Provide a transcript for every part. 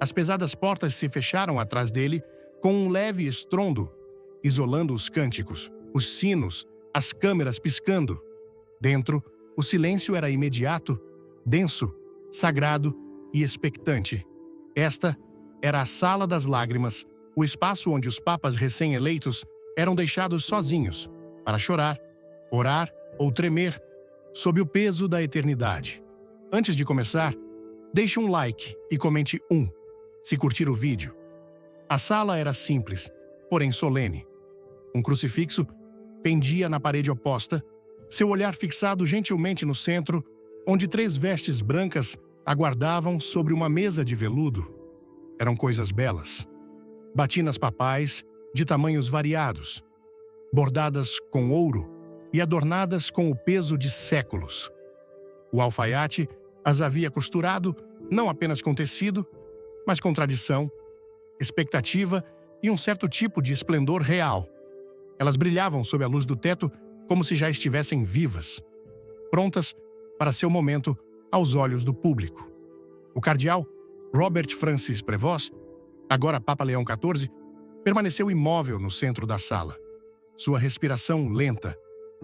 As pesadas portas se fecharam atrás dele com um leve estrondo, isolando os cânticos, os sinos, as câmeras piscando. Dentro, o silêncio era imediato, denso, sagrado e expectante. Esta era a Sala das Lágrimas, o espaço onde os papas recém-eleitos eram deixados sozinhos, para chorar, orar ou tremer, sob o peso da eternidade. Antes de começar, deixe um like e comente se curtir o vídeo. A sala era simples, porém solene. Um crucifixo pendia na parede oposta, seu olhar fixado gentilmente no centro, onde 3 vestes brancas aguardavam sobre uma mesa de veludo. Eram coisas belas. Batinas papais, de tamanhos variados, bordadas com ouro e adornadas com o peso de séculos. O alfaiate as havia costurado não apenas com tecido, mas com tradição, expectativa e um certo tipo de esplendor real. Elas brilhavam sob a luz do teto como se já estivessem vivas, prontas para seu momento aos olhos do público. O cardeal Robert Francis Prevost, agora Papa Leão XIV, permaneceu imóvel no centro da sala, sua respiração lenta,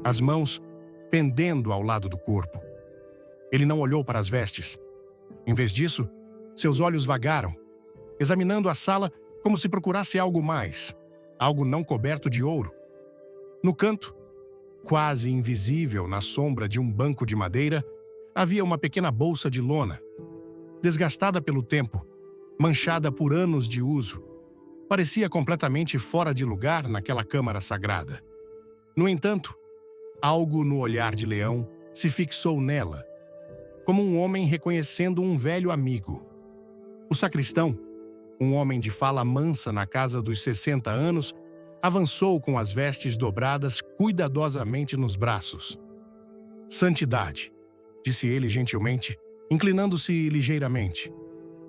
as mãos pendendo ao lado do corpo. Ele não olhou para as vestes. Em vez disso, seus olhos vagaram, examinando a sala como se procurasse algo mais, algo não coberto de ouro. No canto, quase invisível na sombra de um banco de madeira, havia uma pequena bolsa de lona, desgastada pelo tempo, manchada por anos de uso. Parecia completamente fora de lugar naquela câmara sagrada. No entanto, algo no olhar de Leão se fixou nela, como um homem reconhecendo um velho amigo. O sacristão, um homem de fala mansa na casa dos 60 anos, avançou com as vestes dobradas cuidadosamente nos braços. "Santidade", disse ele gentilmente, inclinando-se ligeiramente.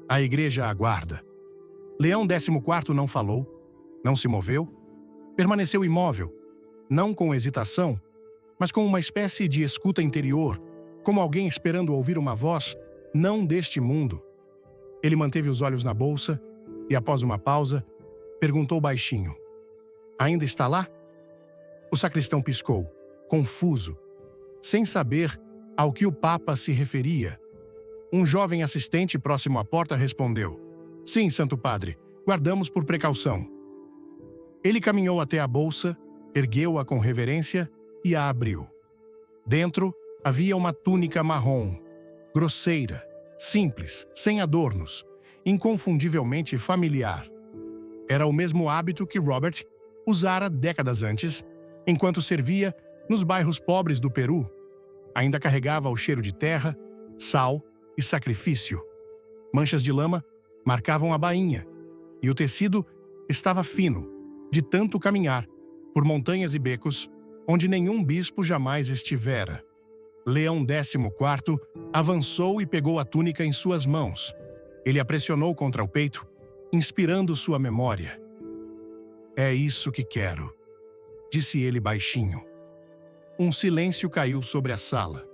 "A igreja aguarda." Leão XIV não falou, não se moveu, permaneceu imóvel, não com hesitação, mas com uma espécie de escuta interior, como alguém esperando ouvir uma voz não deste mundo. Ele manteve os olhos na bolsa e, após uma pausa, perguntou baixinho: "Ainda está lá?" O sacristão piscou, confuso, sem saber ao que o Papa se referia. Um jovem assistente próximo à porta respondeu: "Sim, Santo Padre, guardamos por precaução." Ele caminhou até a bolsa, ergueu-a com reverência e a abriu. Dentro havia uma túnica marrom, grosseira, simples, sem adornos, inconfundivelmente familiar. Era o mesmo hábito que Robert usara décadas antes, enquanto servia nos bairros pobres do Peru. Ainda carregava o cheiro de terra, sal e sacrifício. Manchas de lama marcavam a bainha, e o tecido estava fino, de tanto caminhar, por montanhas e becos, onde nenhum bispo jamais estivera. Leão XIV avançou e pegou a túnica em suas mãos. Ele a pressionou contra o peito, inspirando sua memória. "É isso que quero", disse ele baixinho. Um silêncio caiu sobre a sala.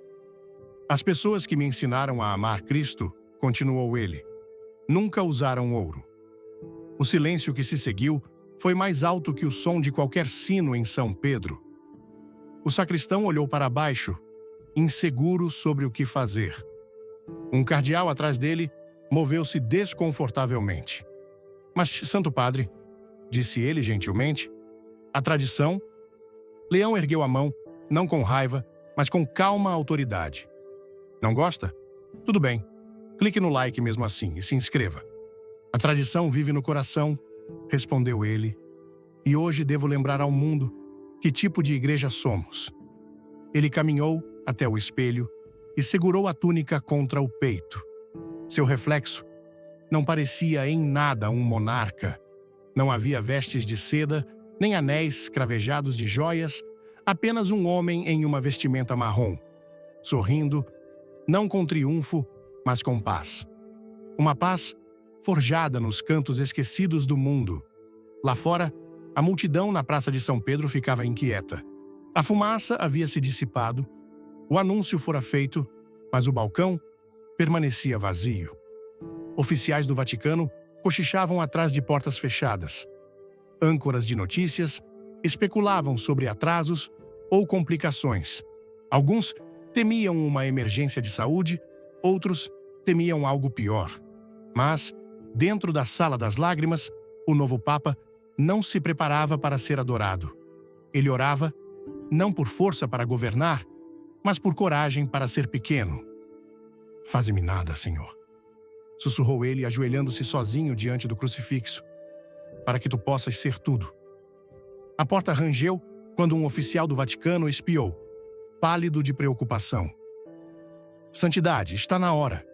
"As pessoas que me ensinaram a amar Cristo", continuou ele, "nunca usaram ouro." O silêncio que se seguiu foi mais alto que o som de qualquer sino em São Pedro. O sacristão olhou para baixo, inseguro sobre o que fazer. Um cardeal atrás dele moveu-se desconfortavelmente. "Mas, Santo Padre", disse ele gentilmente, "a tradição..." Leão ergueu a mão, não com raiva, mas com calma autoridade. "Não gosta? Tudo bem. Clique no like mesmo assim e se inscreva. A tradição vive no coração", respondeu ele, "e hoje devo lembrar ao mundo que tipo de igreja somos." Ele caminhou até o espelho e segurou a túnica contra o peito. Seu reflexo não parecia em nada um monarca. Não havia vestes de seda, nem anéis cravejados de joias, apenas um homem em uma vestimenta marrom, sorrindo, não com triunfo, mas com paz. Uma paz forjada nos cantos esquecidos do mundo. Lá fora, a multidão na Praça de São Pedro ficava inquieta. A fumaça havia se dissipado, o anúncio fora feito, mas o balcão permanecia vazio. Oficiais do Vaticano cochichavam atrás de portas fechadas. Âncoras de notícias especulavam sobre atrasos ou complicações. Alguns temiam uma emergência de saúde, outros temiam algo pior. Mas, dentro da Sala das Lágrimas, o novo Papa não se preparava para ser adorado. Ele orava, não por força para governar, mas por coragem para ser pequeno. "Faze-me nada, Senhor", sussurrou ele, ajoelhando-se sozinho diante do crucifixo, "para que tu possas ser tudo." A porta rangeu quando um oficial do Vaticano espiou, pálido de preocupação. "Santidade, está na hora."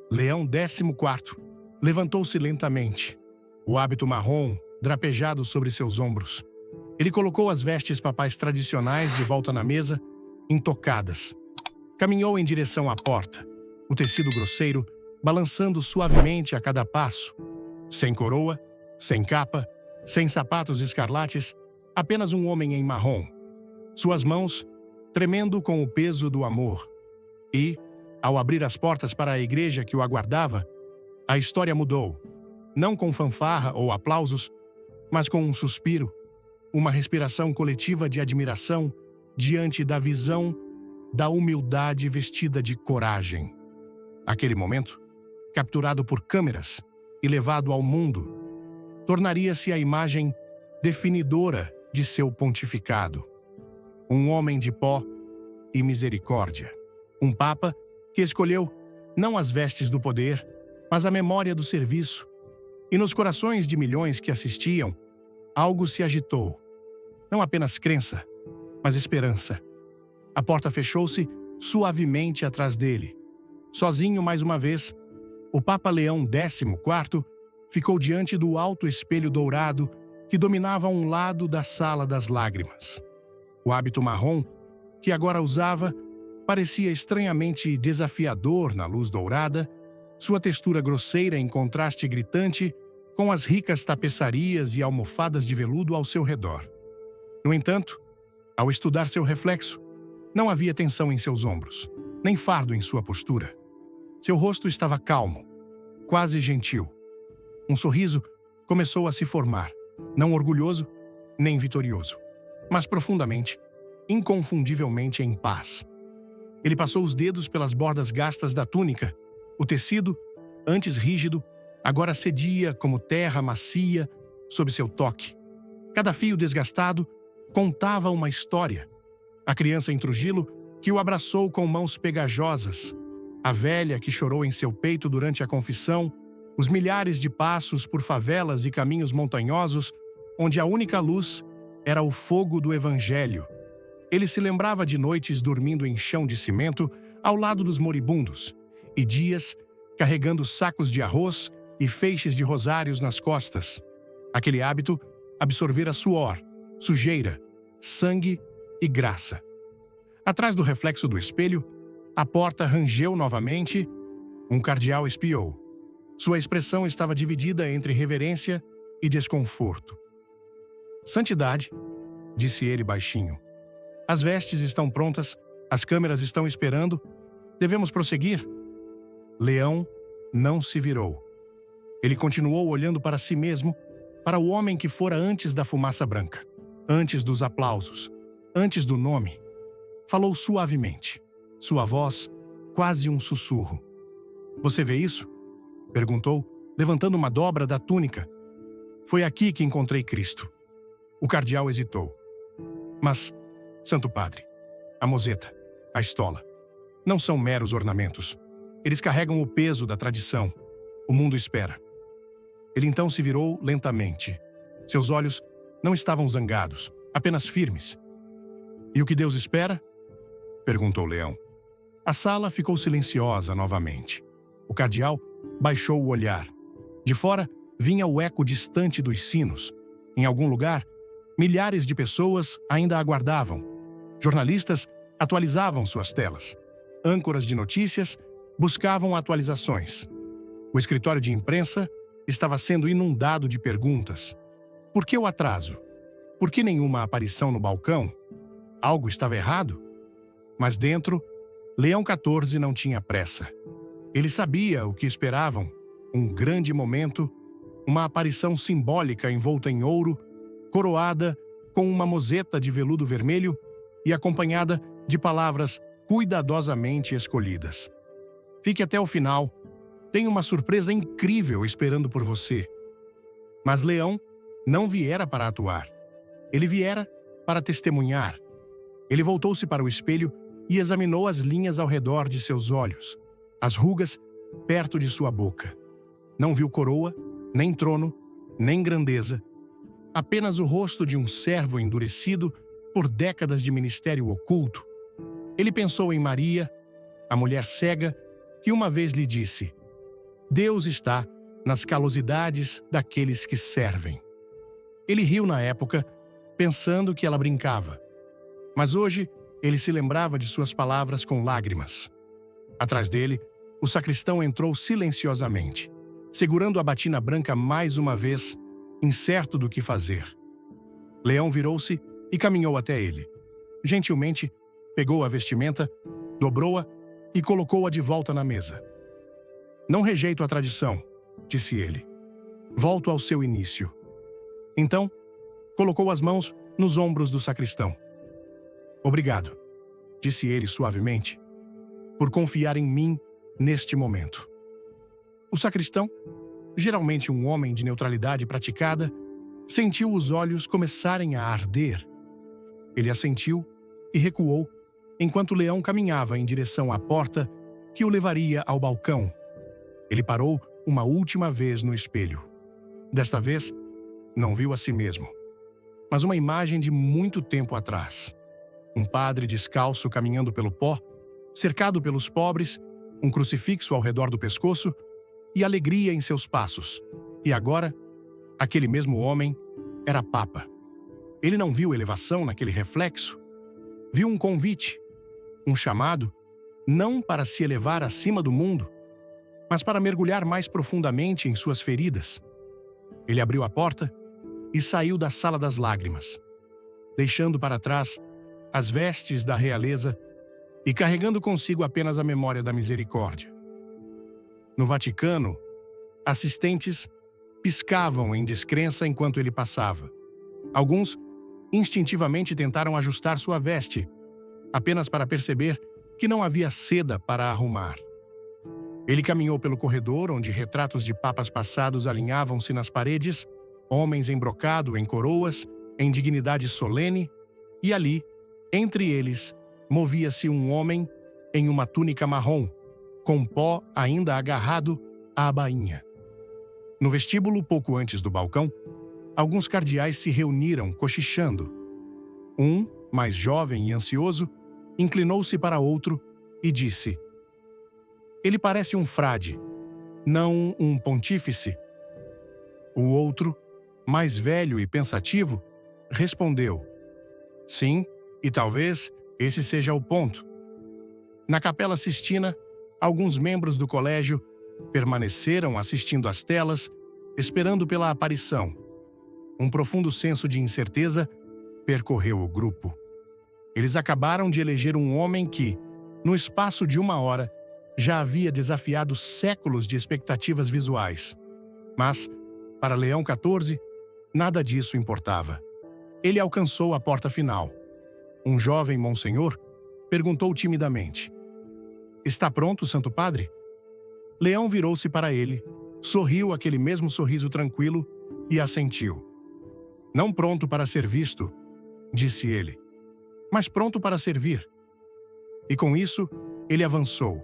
Leão XIV levantou-se lentamente, o hábito marrom drapejado sobre seus ombros. Ele colocou as vestes papais tradicionais de volta na mesa, intocadas. Caminhou em direção à porta, o tecido grosseiro balançando suavemente a cada passo. Sem coroa, sem capa, sem sapatos escarlates, apenas um homem em marrom. Suas mãos tremendo com o peso do amor. E, ao abrir as portas para a igreja que o aguardava, a história mudou. Não com fanfarra ou aplausos, mas com um suspiro, uma respiração coletiva de admiração diante da visão da humildade vestida de coragem. Aquele momento, capturado por câmeras e levado ao mundo, tornaria-se a imagem definidora de seu pontificado. Um homem de pó e misericórdia. Um papa que escolheu não as vestes do poder, mas a memória do serviço. E nos corações de milhões que assistiam, algo se agitou. Não apenas crença, mas esperança. A porta fechou-se suavemente atrás dele. Sozinho mais uma vez, o Papa Leão XIV ficou diante do alto espelho dourado que dominava um lado da Sala das Lágrimas. O hábito marrom, que agora usava, parecia estranhamente desafiador na luz dourada, sua textura grosseira em contraste gritante com as ricas tapeçarias e almofadas de veludo ao seu redor. No entanto, ao estudar seu reflexo, não havia tensão em seus ombros, nem fardo em sua postura. Seu rosto estava calmo, quase gentil. Um sorriso começou a se formar, não orgulhoso, nem vitorioso, mas profundamente, inconfundivelmente em paz. Ele passou os dedos pelas bordas gastas da túnica. O tecido, antes rígido, agora cedia como terra macia sob seu toque. Cada fio desgastado contava uma história. A criança em Trujillo, que o abraçou com mãos pegajosas, a velha que chorou em seu peito durante a confissão, os milhares de passos por favelas e caminhos montanhosos, onde a única luz era o fogo do Evangelho. Ele se lembrava de noites dormindo em chão de cimento ao lado dos moribundos, e dias carregando sacos de arroz e feixes de rosários nas costas. Aquele hábito absorvera suor, sujeira, sangue e graça. Atrás do reflexo do espelho, a porta rangeu novamente. Um cardeal espiou. Sua expressão estava dividida entre reverência e desconforto. "Santidade", disse ele baixinho. "As vestes estão prontas, as câmeras estão esperando. Devemos prosseguir?" Leão não se virou. Ele continuou olhando para si mesmo, para o homem que fora antes da fumaça branca, antes dos aplausos, antes do nome. Falou suavemente, sua voz quase um sussurro. "Você vê isso?" perguntou, levantando uma dobra da túnica. "Foi aqui que encontrei Cristo." O cardeal hesitou. "Mas, Santo Padre, a mozeta, a estola, não são meros ornamentos. Eles carregam o peso da tradição. O mundo espera." Ele então se virou lentamente. Seus olhos não estavam zangados, apenas firmes. "E o que Deus espera?" perguntou Leão. A sala ficou silenciosa novamente. O cardeal baixou o olhar. De fora, vinha o eco distante dos sinos. Em algum lugar, milhares de pessoas ainda aguardavam. Jornalistas atualizavam suas telas. Âncoras de notícias buscavam atualizações. O escritório de imprensa estava sendo inundado de perguntas. Por que o atraso? Por que nenhuma aparição no balcão? Algo estava errado? Mas dentro, Leão XIV não tinha pressa. Ele sabia o que esperavam, um grande momento uma aparição simbólica envolta em ouro, coroada com uma mozeta de veludo vermelho e acompanhada de palavras cuidadosamente escolhidas. Fique até o final, tem uma surpresa incrível esperando por você. Mas Leão não viera para atuar. Ele viera para testemunhar. Ele voltou-se para o espelho e examinou as linhas ao redor de seus olhos, as rugas perto de sua boca. Não viu coroa, nem trono, nem grandeza. Apenas o rosto de um servo endurecido por décadas de ministério oculto. Ele pensou em Maria, a mulher cega, que uma vez lhe disse: Deus está nas calosidades daqueles que servem. Ele riu na época, pensando que ela brincava. Mas hoje, ele se lembrava de suas palavras com lágrimas. Atrás dele, o sacristão entrou silenciosamente, segurando a batina branca mais uma vez, incerto do que fazer. Leão virou-se e caminhou até ele. Gentilmente, pegou a vestimenta, dobrou-a e colocou-a de volta na mesa. Não rejeito a tradição, disse ele. Volto ao seu início. Então, colocou as mãos nos ombros do sacristão. Obrigado, disse ele suavemente, por confiar em mim neste momento. O sacristão, geralmente um homem de neutralidade praticada, sentiu os olhos começarem a arder. Ele assentiu e recuou, enquanto Leão caminhava em direção à porta que o levaria ao balcão. Ele parou uma última vez no espelho. Desta vez, não viu a si mesmo, mas uma imagem de muito tempo atrás. Um padre descalço caminhando pelo pó, cercado pelos pobres, um crucifixo ao redor do pescoço e alegria em seus passos. E agora, aquele mesmo homem era Papa. Ele não viu elevação naquele reflexo. Viu um convite, um chamado, não para se elevar acima do mundo, mas para mergulhar mais profundamente em suas feridas. Ele abriu a porta e saiu da sala das lágrimas, deixando para trás as vestes da realeza e carregando consigo apenas a memória da misericórdia. No Vaticano, assistentes piscavam em descrença enquanto ele passava. Alguns instintivamente tentaram ajustar sua veste, apenas para perceber que não havia seda para arrumar. Ele caminhou pelo corredor, onde retratos de papas passados alinhavam-se nas paredes, homens em brocado, em coroas, em dignidade solene, e ali, entre eles, movia-se um homem em uma túnica marrom, com pó ainda agarrado à bainha. No vestíbulo, pouco antes do balcão, alguns cardeais se reuniram, cochichando. Um, mais jovem e ansioso, inclinou-se para outro e disse: Ele parece um frade, não um pontífice. O outro, mais velho e pensativo, respondeu: Sim, e talvez esse seja o ponto. Na Capela Sistina, alguns membros do colégio permaneceram assistindo às telas, esperando pela aparição. Um profundo senso de incerteza percorreu o grupo. Eles acabaram de eleger um homem que, no espaço de 1 hora, já havia desafiado séculos de expectativas visuais. Mas, para Leão XIV, nada disso importava. Ele alcançou a porta final. Um jovem monsenhor perguntou timidamente: Está pronto, Santo Padre? Leão virou-se para ele, sorriu aquele mesmo sorriso tranquilo e assentiu. Não pronto para ser visto, disse ele, mas pronto para servir. E com isso, ele avançou,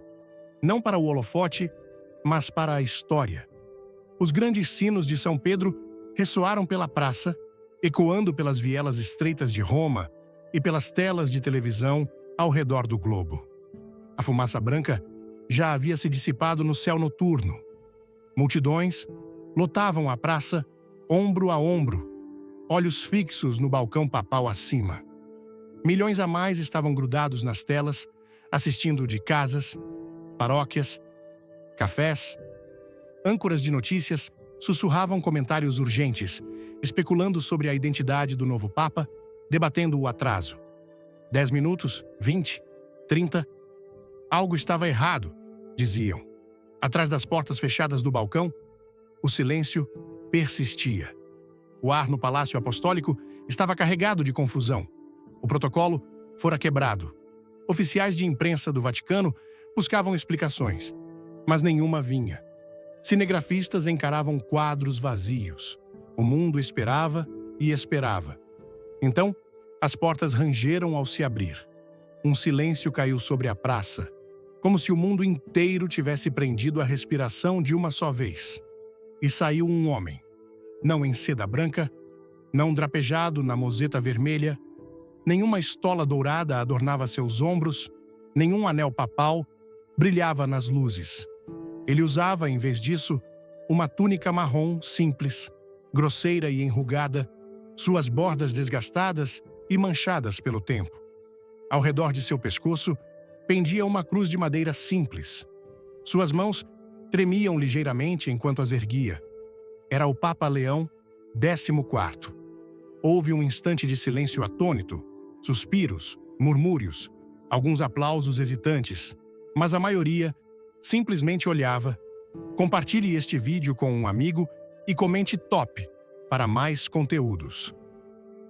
não para o holofote, mas para a história. Os grandes sinos de São Pedro ressoaram pela praça, ecoando pelas vielas estreitas de Roma e pelas telas de televisão ao redor do globo. A fumaça branca já havia se dissipado no céu noturno. Multidões lotavam a praça, ombro a ombro, olhos fixos no balcão papal acima. Milhões a mais estavam grudados nas telas, assistindo de casas, paróquias, cafés. Âncoras de notícias sussurravam comentários urgentes, especulando sobre a identidade do novo Papa, debatendo o atraso. 10 minutos, 20, 30. Algo estava errado, diziam. Atrás das portas fechadas do balcão, o silêncio persistia. O ar no Palácio Apostólico estava carregado de confusão. O protocolo fora quebrado. Oficiais de imprensa do Vaticano buscavam explicações, mas nenhuma vinha. Cinegrafistas encaravam quadros vazios. O mundo esperava e esperava. Então, as portas rangeram ao se abrir. Um silêncio caiu sobre a praça, como se o mundo inteiro tivesse prendido a respiração de uma só vez. E saiu um homem, não em seda branca, não drapejado na moseta vermelha, nenhuma estola dourada adornava seus ombros, nenhum anel papal brilhava nas luzes. Ele usava, em vez disso, uma túnica marrom simples, grosseira e enrugada, suas bordas desgastadas e manchadas pelo tempo. Ao redor de seu pescoço pendia uma cruz de madeira simples. Suas mãos tremiam ligeiramente enquanto as erguia. Era o Papa Leão XIV. Houve um instante de silêncio atônito, suspiros, murmúrios, alguns aplausos hesitantes, mas a maioria simplesmente olhava. Compartilhe este vídeo com um amigo e comente top para mais conteúdos.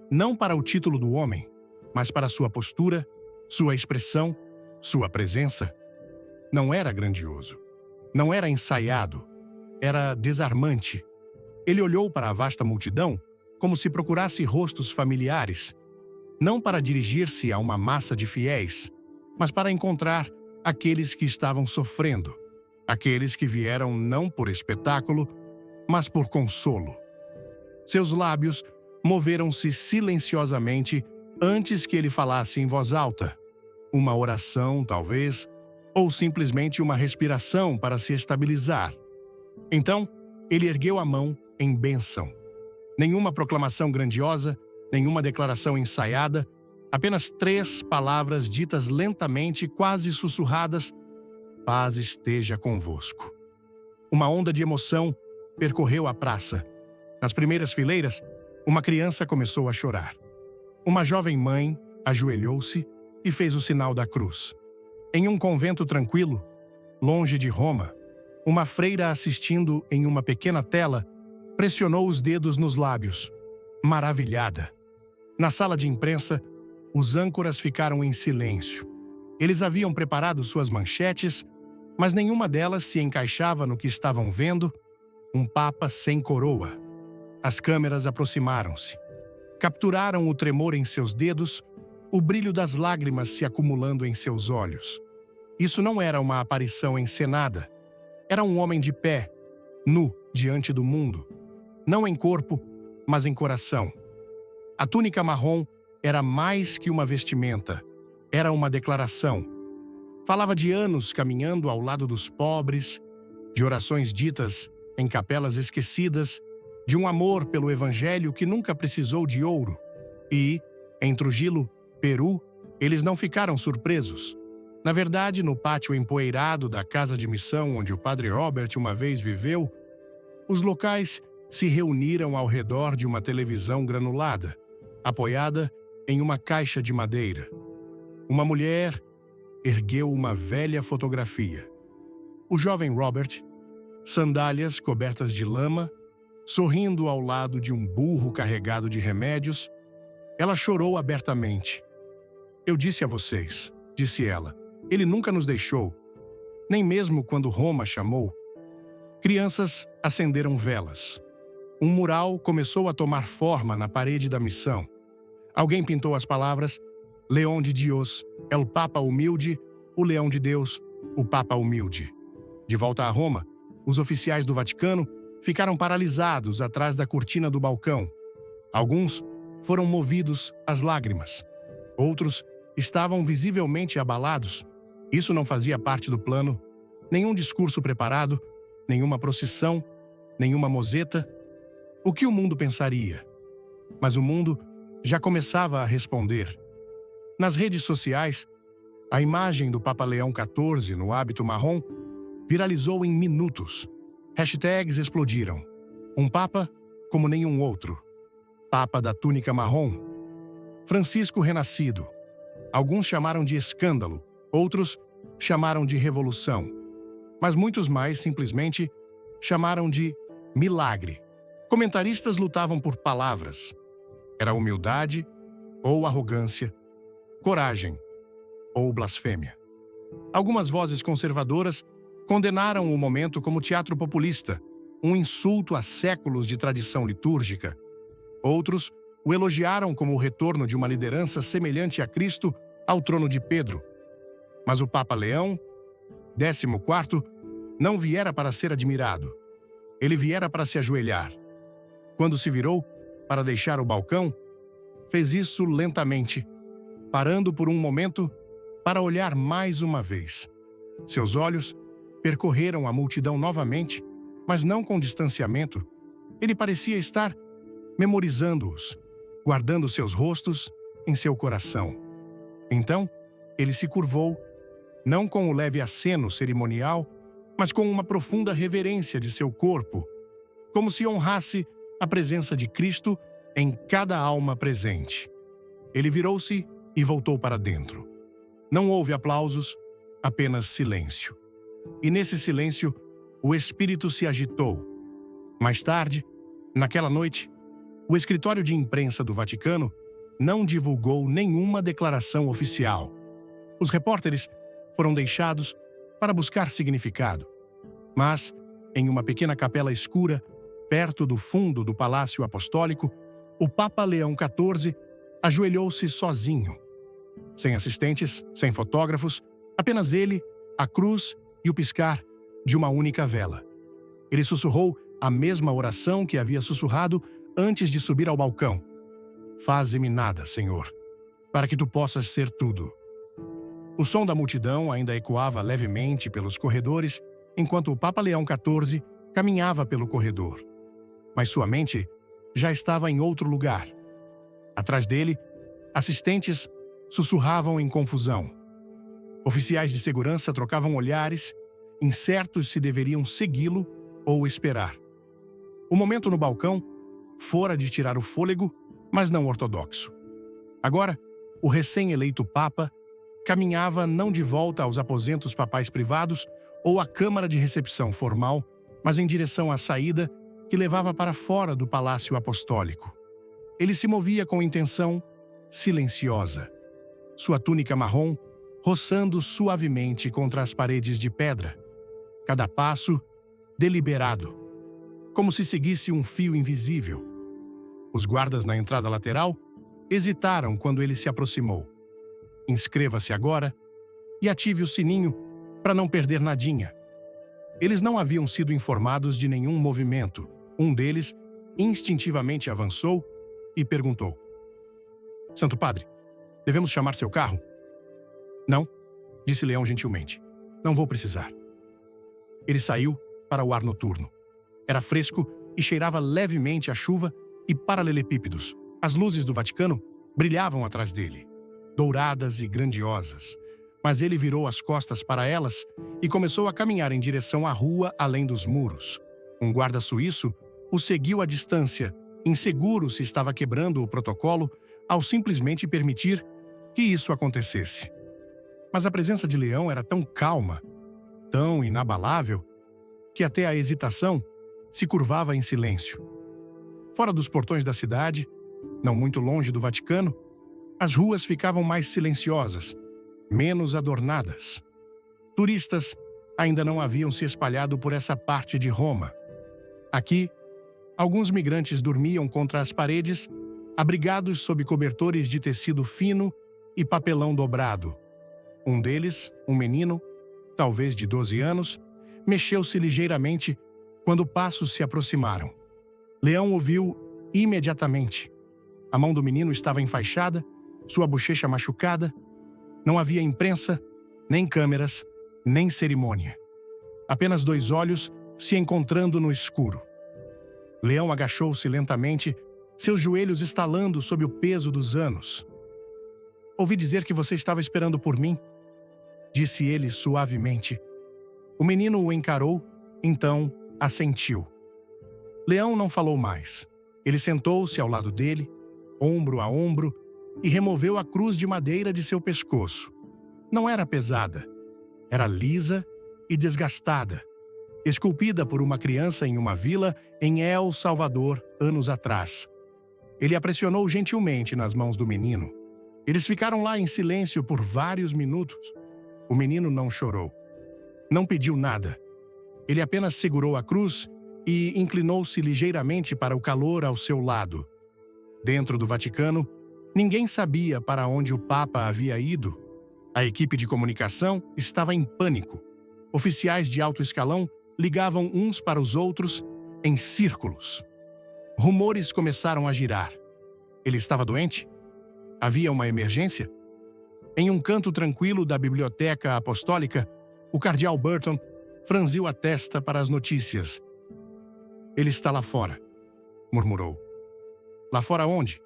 Não para o título do homem, mas para sua postura, sua expressão, sua presença. Não era grandioso. Não era ensaiado. Era desarmante. Ele olhou para a vasta multidão como se procurasse rostos familiares, não para dirigir-se a uma massa de fiéis, mas para encontrar aqueles que estavam sofrendo, aqueles que vieram não por espetáculo, mas por consolo. Seus lábios moveram-se silenciosamente antes que ele falasse em voz alta. Uma oração, talvez, ou simplesmente uma respiração para se estabilizar. Então, ele ergueu a mão em bênção. Nenhuma proclamação grandiosa, nenhuma declaração ensaiada, apenas 3 palavras ditas lentamente, quase sussurradas: paz esteja convosco. Uma onda de emoção percorreu a praça. Nas primeiras fileiras, uma criança começou a chorar. Uma jovem mãe ajoelhou-se e fez o sinal da cruz. Em um convento tranquilo, longe de Roma, uma freira assistindo em uma pequena tela pressionou os dedos nos lábios, maravilhada. Na sala de imprensa, os âncoras ficaram em silêncio. Eles haviam preparado suas manchetes, mas nenhuma delas se encaixava no que estavam vendo: um papa sem coroa. As câmeras aproximaram-se. Capturaram o tremor em seus dedos, o brilho das lágrimas se acumulando em seus olhos. Isso não era uma aparição encenada. Era um homem de pé, nu diante do mundo. Não em corpo, mas em coração. A túnica marrom era mais que uma vestimenta. Era uma declaração. Falava de anos caminhando ao lado dos pobres, de orações ditas em capelas esquecidas, de um amor pelo evangelho que nunca precisou de ouro. E, em Trujillo, Peru, eles não ficaram surpresos. Na verdade, no pátio empoeirado da casa de missão onde o padre Robert uma vez viveu, os locais se reuniram ao redor de uma televisão granulada, apoiada em uma caixa de madeira. Uma mulher ergueu uma velha fotografia. O jovem Robert, sandálias cobertas de lama, sorrindo ao lado de um burro carregado de remédios. Ela chorou abertamente. Eu disse a vocês, disse ela, ele nunca nos deixou, nem mesmo quando Roma chamou. Crianças acenderam velas. Um mural começou a tomar forma na parede da missão. Alguém pintou as palavras: Leão de Dios, el Papa humilde, o Leão de Deus, o Papa humilde. De volta a Roma, os oficiais do Vaticano ficaram paralisados atrás da cortina do balcão. Alguns foram movidos às lágrimas. Outros estavam visivelmente abalados. Isso não fazia parte do plano. Nenhum discurso preparado, nenhuma procissão, nenhuma moseta. O que o mundo pensaria? Mas o mundo já começava a responder. Nas redes sociais, a imagem do Papa Leão XIV no hábito marrom viralizou em minutos. Hashtags explodiram. Um Papa como nenhum outro. Papa da túnica marrom. Francisco renascido. Alguns chamaram de escândalo, outros chamaram de revolução. Mas muitos mais simplesmente chamaram de milagre. Comentaristas lutavam por palavras. Era humildade ou arrogância, coragem ou blasfêmia. Algumas vozes conservadoras condenaram o momento como teatro populista, um insulto a séculos de tradição litúrgica. Outros o elogiaram como o retorno de uma liderança semelhante a Cristo ao trono de Pedro. Mas o Papa Leão XIV não viera para ser admirado. Ele viera para se ajoelhar. Quando se virou para deixar o balcão, fez isso lentamente, parando por um momento para olhar mais uma vez. Seus olhos percorreram a multidão novamente, mas não com distanciamento. Ele parecia estar memorizando-os, guardando seus rostos em seu coração. Então, ele se curvou, não com o leve aceno cerimonial, mas com uma profunda reverência de seu corpo, como se honrasse a presença de Cristo em cada alma presente. Ele virou-se e voltou para dentro. Não houve aplausos, apenas silêncio. E nesse silêncio, o espírito se agitou. Mais tarde, naquela noite, o escritório de imprensa do Vaticano não divulgou nenhuma declaração oficial. Os repórteres foram deixados para buscar significado. Mas, em uma pequena capela escura, perto do fundo do Palácio Apostólico, o Papa Leão XIV ajoelhou-se sozinho. Sem assistentes, sem fotógrafos, apenas ele, a cruz e o piscar de uma única vela. Ele sussurrou a mesma oração que havia sussurrado antes de subir ao balcão. Faze-me nada, Senhor, para que tu possas ser tudo. O som da multidão ainda ecoava levemente pelos corredores, enquanto o Papa Leão XIV caminhava pelo corredor. Mas sua mente já estava em outro lugar. Atrás dele, assistentes sussurravam em confusão. Oficiais de segurança trocavam olhares, incertos se deveriam segui-lo ou esperar. O momento no balcão fora de tirar o fôlego, mas não ortodoxo. Agora, o recém-eleito Papa caminhava não de volta aos aposentos papais privados ou à câmara de recepção formal, mas em direção à saída que levava para fora do Palácio Apostólico. Ele se movia com intenção silenciosa, sua túnica marrom roçando suavemente contra as paredes de pedra. Cada passo deliberado, como se seguisse um fio invisível. Os guardas na entrada lateral hesitaram quando ele se aproximou. Inscreva-se agora e ative o sininho para não perder nadinha. Eles não haviam sido informados de nenhum movimento. Um deles instintivamente avançou e perguntou: Santo Padre, devemos chamar seu carro? Não, disse Leão gentilmente. Não vou precisar. Ele saiu para o ar noturno. Era fresco e cheirava levemente a chuva e paralelepípedos. As luzes do Vaticano brilhavam atrás dele, douradas e grandiosas. Mas ele virou as costas para elas e começou a caminhar em direção à rua além dos muros. Um guarda suíço o seguiu à distância, inseguro se estava quebrando o protocolo ao simplesmente permitir que isso acontecesse. Mas a presença de Leão era tão calma, tão inabalável, que até a hesitação se curvava em silêncio. Fora dos portões da cidade, não muito longe do Vaticano, as ruas ficavam mais silenciosas, menos adornadas. Turistas ainda não haviam se espalhado por essa parte de Roma. Aqui, alguns migrantes dormiam contra as paredes, abrigados sob cobertores de tecido fino e papelão dobrado. Um deles, um menino, talvez de 12 anos, mexeu-se ligeiramente quando passos se aproximaram. Leão o viu imediatamente. A mão do menino estava enfaixada, sua bochecha machucada. Não havia imprensa, nem câmeras, nem cerimônia. Apenas dois olhos se encontrando no escuro. Leão agachou-se lentamente, seus joelhos estalando sob o peso dos anos. Ouvi dizer que você estava esperando por mim, disse ele suavemente. O menino o encarou, então assentiu. Leão não falou mais. Ele sentou-se ao lado dele, ombro a ombro, e removeu a cruz de madeira de seu pescoço. Não era pesada. Era lisa e desgastada. esculpida por uma criança em uma vila em El Salvador, anos atrás. Ele a pressionou gentilmente nas mãos do menino. Eles ficaram lá em silêncio por vários minutos. O menino não chorou. Não pediu nada. Ele apenas segurou a cruz e inclinou-se ligeiramente para o calor ao seu lado. Dentro do Vaticano, ninguém sabia para onde o Papa havia ido. A equipe de comunicação estava em pânico. Oficiais de alto escalão ligavam uns para os outros em círculos. Rumores começaram a girar. Ele estava doente? Havia uma emergência? Em um canto tranquilo da biblioteca apostólica, o cardeal Burton franziu a testa para as notícias. Ele está lá fora, murmurou. Lá fora onde?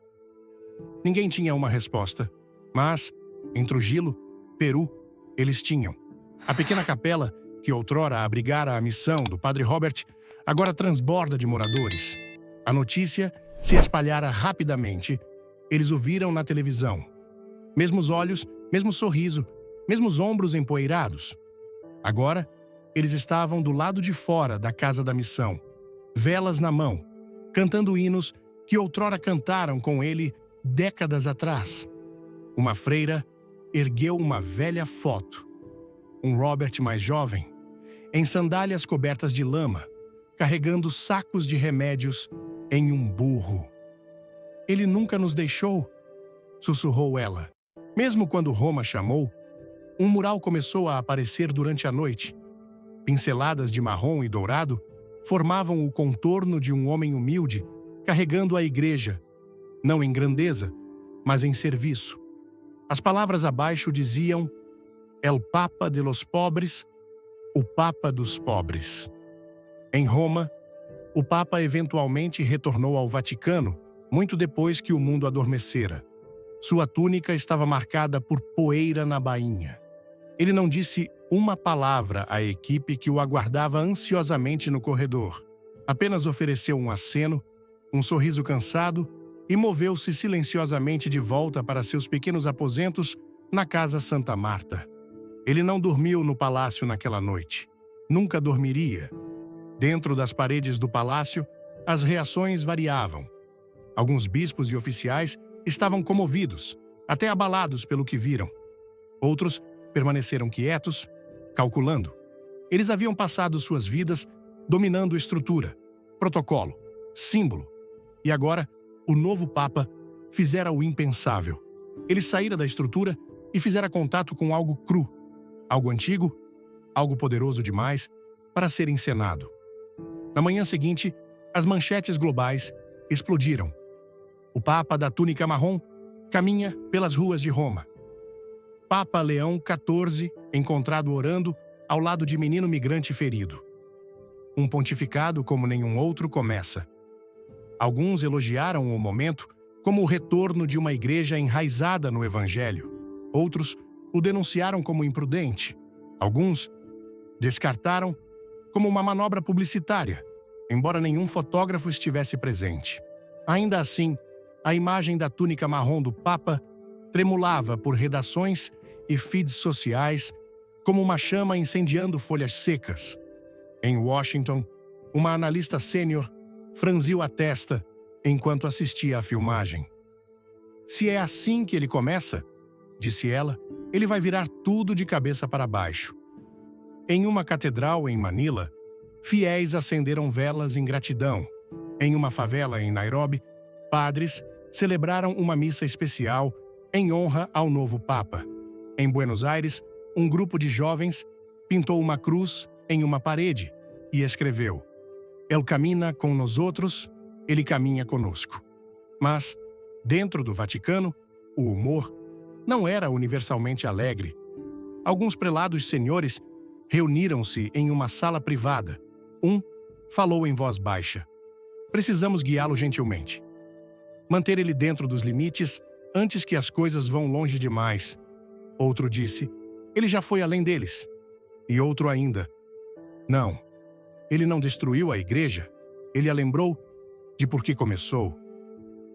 Ninguém tinha uma resposta, mas, em Trujillo, Peru, eles tinham. A pequena capela, que outrora abrigara a missão do padre Robert, agora transborda de moradores. A notícia se espalhara rapidamente. Eles o viram na televisão. Mesmos olhos, mesmo sorriso, mesmos ombros empoeirados. Agora, eles estavam do lado de fora da casa da missão, velas na mão, cantando hinos que outrora cantaram com ele décadas atrás. Uma freira ergueu uma velha foto. Um Robert mais jovem, em sandálias cobertas de lama, carregando sacos de remédios em um burro. Ele nunca nos deixou, sussurrou ela. Mesmo quando Roma chamou, um mural começou a aparecer durante a noite. Pinceladas de marrom e dourado formavam o contorno de um homem humilde carregando a igreja, não em grandeza, mas em serviço. As palavras abaixo diziam: El Papa de los Pobres, o Papa dos Pobres. Em Roma, o Papa eventualmente retornou ao Vaticano, muito depois que o mundo adormecera. Sua túnica estava marcada por poeira na bainha. Ele não disse uma palavra à equipe que o aguardava ansiosamente no corredor. Apenas ofereceu um aceno, um sorriso cansado e moveu-se silenciosamente de volta para seus pequenos aposentos na Casa Santa Marta. Ele não dormiu no palácio naquela noite. Nunca dormiria. Dentro das paredes do palácio, as reações variavam. Alguns bispos e oficiais estavam comovidos, até abalados pelo que viram. Outros permaneceram quietos, calculando. Eles haviam passado suas vidas dominando estrutura, protocolo, símbolo. E agora, o novo Papa fizera o impensável. Ele saíra da estrutura e fizera contato com algo cru, algo antigo, algo poderoso demais para ser encenado. Na manhã seguinte, as manchetes globais explodiram. O Papa da túnica marrom caminha pelas ruas de Roma. Papa Leão XIV encontrado orando ao lado de menino migrante ferido. Um pontificado como nenhum outro começa. Alguns elogiaram o momento como o retorno de uma igreja enraizada no Evangelho. Outros o denunciaram como imprudente. Alguns descartaram como uma manobra publicitária, embora nenhum fotógrafo estivesse presente. Ainda assim, a imagem da túnica marrom do Papa tremulava por redações e feeds sociais como uma chama incendiando folhas secas. Em Washington, uma analista sênior franziu a testa enquanto assistia à filmagem. Se é assim que ele começa, disse ela, ele vai virar tudo de cabeça para baixo. Em uma catedral em Manila, fiéis acenderam velas em gratidão. Em uma favela em Nairobi, padres celebraram uma missa especial em honra ao novo Papa. Em Buenos Aires, um grupo de jovens pintou uma cruz em uma parede e escreveu: Ele camina com nós outros, ele caminha conosco. Mas, dentro do Vaticano, o humor não era universalmente alegre. Alguns prelados senhores reuniram-se em uma sala privada. Um falou em voz baixa: Precisamos guiá-lo gentilmente. Manter ele dentro dos limites antes que as coisas vão longe demais. Outro disse: Ele já foi além deles. E outro ainda: Não, ele não destruiu a igreja, ele a lembrou de por que começou.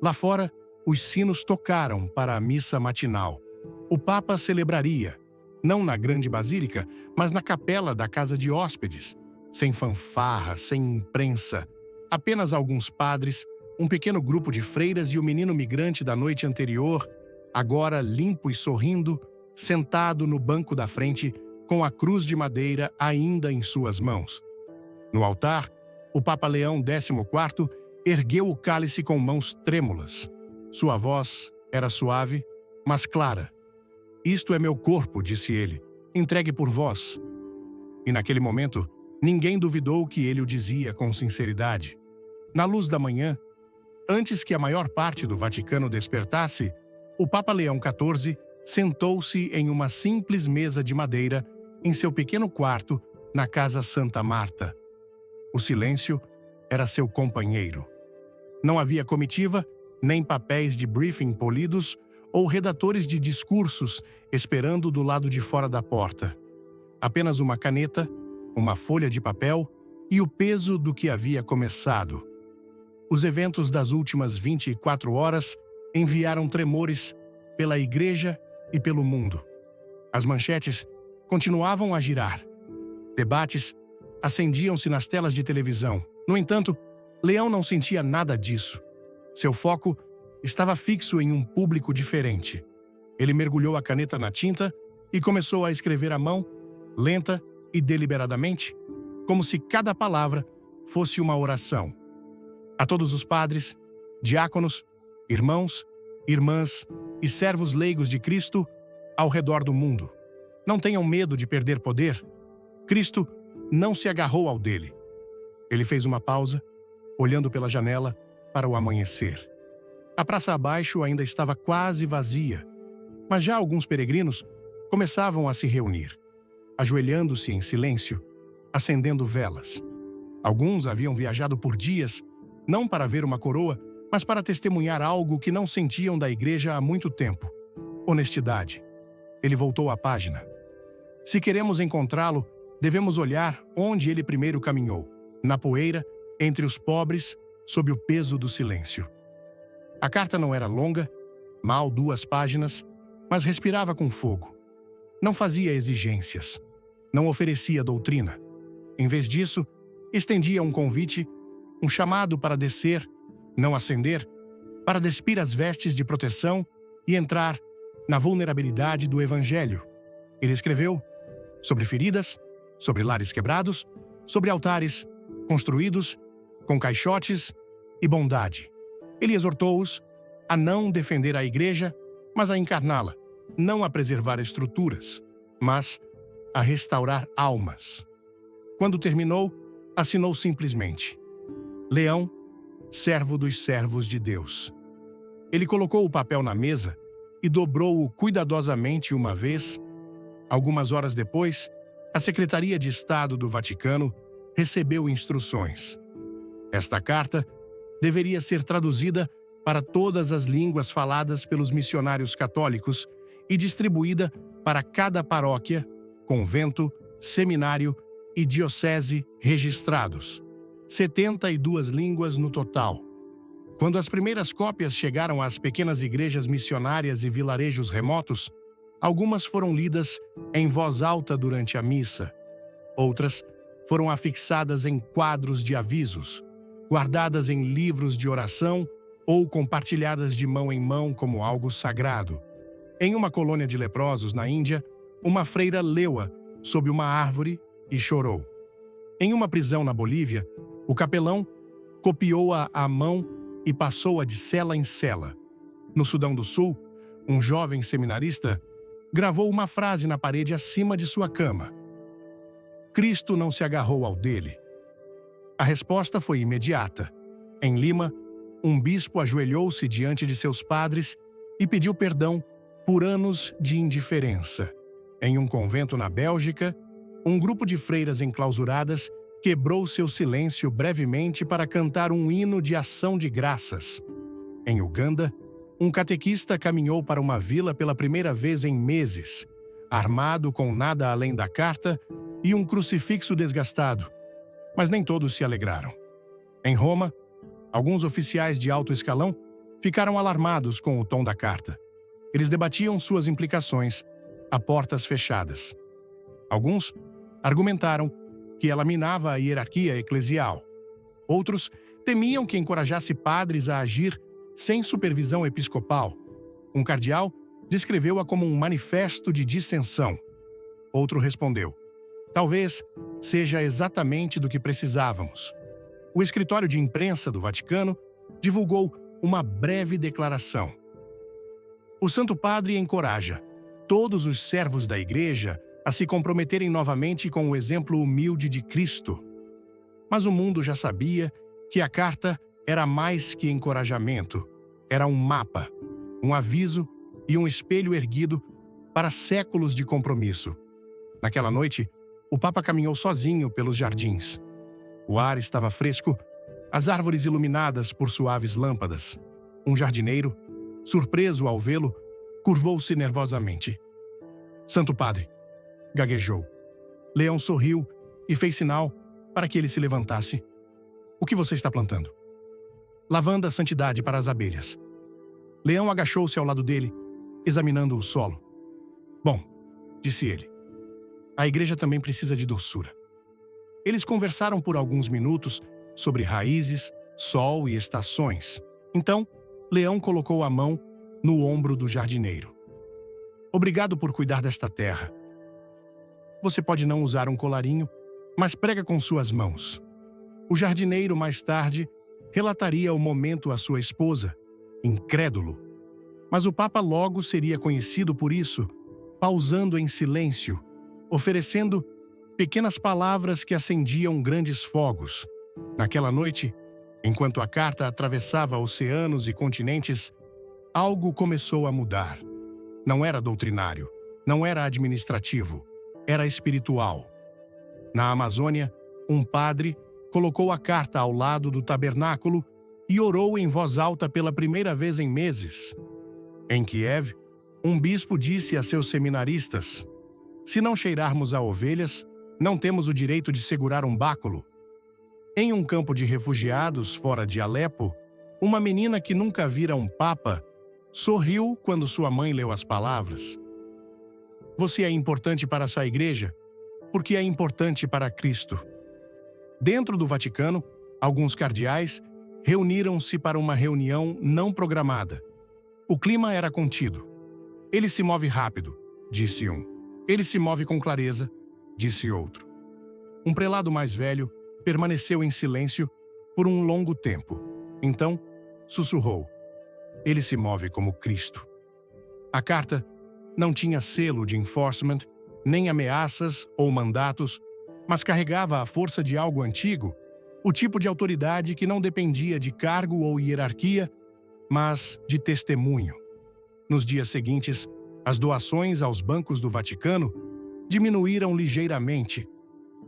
Lá fora, os sinos tocaram para a missa matinal. O Papa celebraria, não na grande basílica, mas na capela da casa de hóspedes, sem fanfarra, sem imprensa, apenas alguns padres, um pequeno grupo de freiras e o menino migrante da noite anterior, agora limpo e sorrindo, sentado no banco da frente, com a cruz de madeira ainda em suas mãos. No altar, o Papa Leão XIV ergueu o cálice com mãos trêmulas. Sua voz era suave, mas clara. "Isto é meu corpo", disse ele, "entregue por vós." E naquele momento, ninguém duvidou que ele o dizia com sinceridade. Na luz da manhã, antes que a maior parte do Vaticano despertasse, o Papa Leão XIV sentou-se em uma simples mesa de madeira em seu pequeno quarto na Casa Santa Marta. O silêncio era seu companheiro. Não havia comitiva, nem papéis de briefing polidos ou redatores de discursos esperando do lado de fora da porta. Apenas uma caneta, uma folha de papel e o peso do que havia começado. Os eventos das últimas 24 horas enviaram tremores pela Igreja e pelo mundo. As manchetes continuavam a girar. Debates acendiam-se nas telas de televisão. No entanto, Leão não sentia nada disso. Seu foco estava fixo em um público diferente. Ele mergulhou a caneta na tinta e começou a escrever à mão, lenta e deliberadamente, como se cada palavra fosse uma oração. A todos os padres, diáconos, irmãos, irmãs e servos leigos de Cristo ao redor do mundo. Não tenham medo de perder poder. Cristo não se agarrou ao dele. Ele fez uma pausa, olhando pela janela para o amanhecer. A praça abaixo ainda estava quase vazia, mas já alguns peregrinos começavam a se reunir, ajoelhando-se em silêncio, acendendo velas. Alguns haviam viajado por dias, não para ver uma coroa, mas para testemunhar algo que não sentiam da igreja há muito tempo: honestidade. Ele voltou à página. Se queremos encontrá-lo, devemos olhar onde ele primeiro caminhou, na poeira, entre os pobres, sob o peso do silêncio. A carta não era longa, mal 2 páginas, mas respirava com fogo. Não fazia exigências. Não oferecia doutrina. Em vez disso, estendia um convite, um chamado para descer, não ascender, para despir as vestes de proteção e entrar na vulnerabilidade do Evangelho. Ele escreveu sobre feridas, sobre lares quebrados, sobre altares construídos com caixotes e bondade. Ele exortou-os a não defender a igreja, mas a encarná-la, não a preservar estruturas, mas a restaurar almas. Quando terminou, assinou simplesmente: Leão, servo dos servos de Deus. Ele colocou o papel na mesa e dobrou-o cuidadosamente uma vez. Algumas horas depois, a Secretaria de Estado do Vaticano recebeu instruções. Esta carta deveria ser traduzida para todas as línguas faladas pelos missionários católicos e distribuída para cada paróquia, convento, seminário e diocese registrados. 72 línguas no total. Quando as primeiras cópias chegaram às pequenas igrejas missionárias e vilarejos remotos, algumas foram lidas em voz alta durante a missa. Outras foram afixadas em quadros de avisos, guardadas em livros de oração ou compartilhadas de mão em mão como algo sagrado. Em uma colônia de leprosos na Índia, uma freira leu-a sob uma árvore e chorou. Em uma prisão na Bolívia, o capelão copiou-a à mão e passou-a de cela em cela. No Sudão do Sul, um jovem seminarista gravou uma frase na parede acima de sua cama: Cristo não se agarrou ao dele. A resposta foi imediata. Em Lima, um bispo ajoelhou-se diante de seus padres e pediu perdão por anos de indiferença. Em um convento na Bélgica, um grupo de freiras enclausuradas quebrou seu silêncio brevemente para cantar um hino de ação de graças. Em Uganda, um catequista caminhou para uma vila pela primeira vez em meses, armado com nada além da carta e um crucifixo desgastado. Mas nem todos se alegraram. Em Roma, alguns oficiais de alto escalão ficaram alarmados com o tom da carta. Eles debatiam suas implicações a portas fechadas. Alguns argumentaram que ela minava a hierarquia eclesial. Outros temiam que encorajasse padres a agir sem supervisão episcopal. Um cardeal descreveu-a como um manifesto de dissensão. Outro respondeu: talvez seja exatamente do que precisávamos. O escritório de imprensa do Vaticano divulgou uma breve declaração. O Santo Padre encoraja todos os servos da Igreja a se comprometerem novamente com o exemplo humilde de Cristo. Mas o mundo já sabia que a carta era mais que encorajamento. Era um mapa, um aviso e um espelho erguido para séculos de compromisso. Naquela noite, o Papa caminhou sozinho pelos jardins. O ar estava fresco, as árvores iluminadas por suaves lâmpadas. Um jardineiro, surpreso ao vê-lo, curvou-se nervosamente. Santo Padre, gaguejou. Leão sorriu e fez sinal para que ele se levantasse. O que você está plantando? Lavanda santidade para as abelhas. Leão agachou-se ao lado dele, examinando o solo. Bom, disse ele, a igreja também precisa de doçura. Eles conversaram por alguns minutos sobre raízes, sol e estações. Então, Leão colocou a mão no ombro do jardineiro. Obrigado por cuidar desta terra. Você pode não usar um colarinho, mas prega com suas mãos. O jardineiro, mais tarde, relataria o momento à sua esposa, incrédulo. Mas o Papa logo seria conhecido por isso, pausando em silêncio, oferecendo pequenas palavras que acendiam grandes fogos. Naquela noite, enquanto a carta atravessava oceanos e continentes, algo começou a mudar. Não era doutrinário, não era administrativo, era espiritual. Na Amazônia, um padre colocou a carta ao lado do tabernáculo e orou em voz alta pela primeira vez em meses. Em Kiev, um bispo disse a seus seminaristas: se não cheirarmos a ovelhas, não temos o direito de segurar um báculo. Em um campo de refugiados fora de Alepo, uma menina que nunca vira um papa sorriu quando sua mãe leu as palavras. Você é importante para essa igreja, porque é importante para Cristo. Dentro do Vaticano, alguns cardeais reuniram-se para uma reunião não programada. O clima era contido. Ele se move rápido, disse um. Ele se move com clareza, disse outro. Um prelado mais velho permaneceu em silêncio por um longo tempo. Então, sussurrou: ele se move como Cristo. A carta não tinha selo de enforcement, nem ameaças ou mandatos, mas carregava a força de algo antigo, o tipo de autoridade que não dependia de cargo ou hierarquia, mas de testemunho. Nos dias seguintes, as doações aos bancos do Vaticano diminuíram ligeiramente.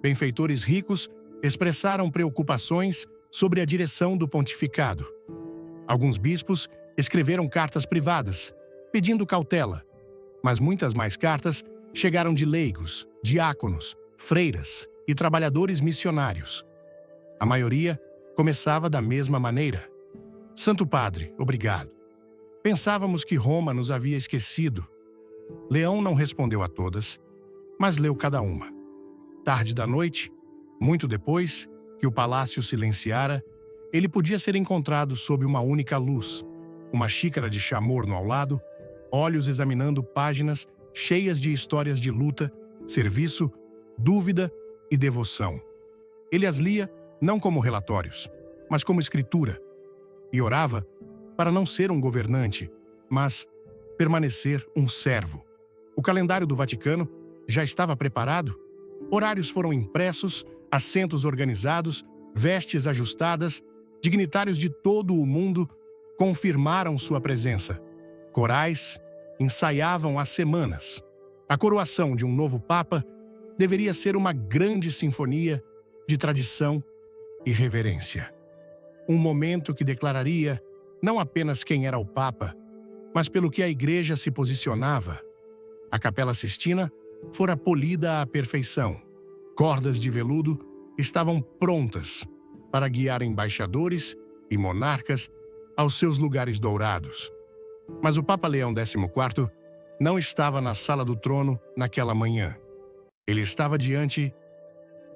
Benfeitores ricos expressaram preocupações sobre a direção do pontificado. Alguns bispos escreveram cartas privadas, pedindo cautela, mas muitas mais cartas chegaram de leigos, diáconos, freiras e trabalhadores missionários. A maioria começava da mesma maneira: Santo Padre, obrigado. Pensávamos que Roma nos havia esquecido. Leão não respondeu a todas, mas leu cada uma. Tarde da noite, muito depois que o palácio silenciara, ele podia ser encontrado sob uma única luz, uma xícara de chá morno ao lado, olhos examinando páginas cheias de histórias de luta, serviço, dúvida e devoção. Ele as lia não como relatórios, mas como escritura, e orava para não ser um governante, mas permanecer um servo. O calendário do Vaticano já estava preparado, horários foram impressos, assentos organizados, vestes ajustadas, dignitários de todo o mundo confirmaram sua presença. Corais ensaiavam há semanas. A coroação de um novo Papa deveria ser uma grande sinfonia de tradição e reverência. Um momento que declararia não apenas quem era o Papa, mas pelo que a Igreja se posicionava. A Capela Sistina fora polida à perfeição. Cordas de veludo estavam prontas para guiar embaixadores e monarcas aos seus lugares dourados. Mas o Papa Leão XIV não estava na sala do trono naquela manhã. Ele estava diante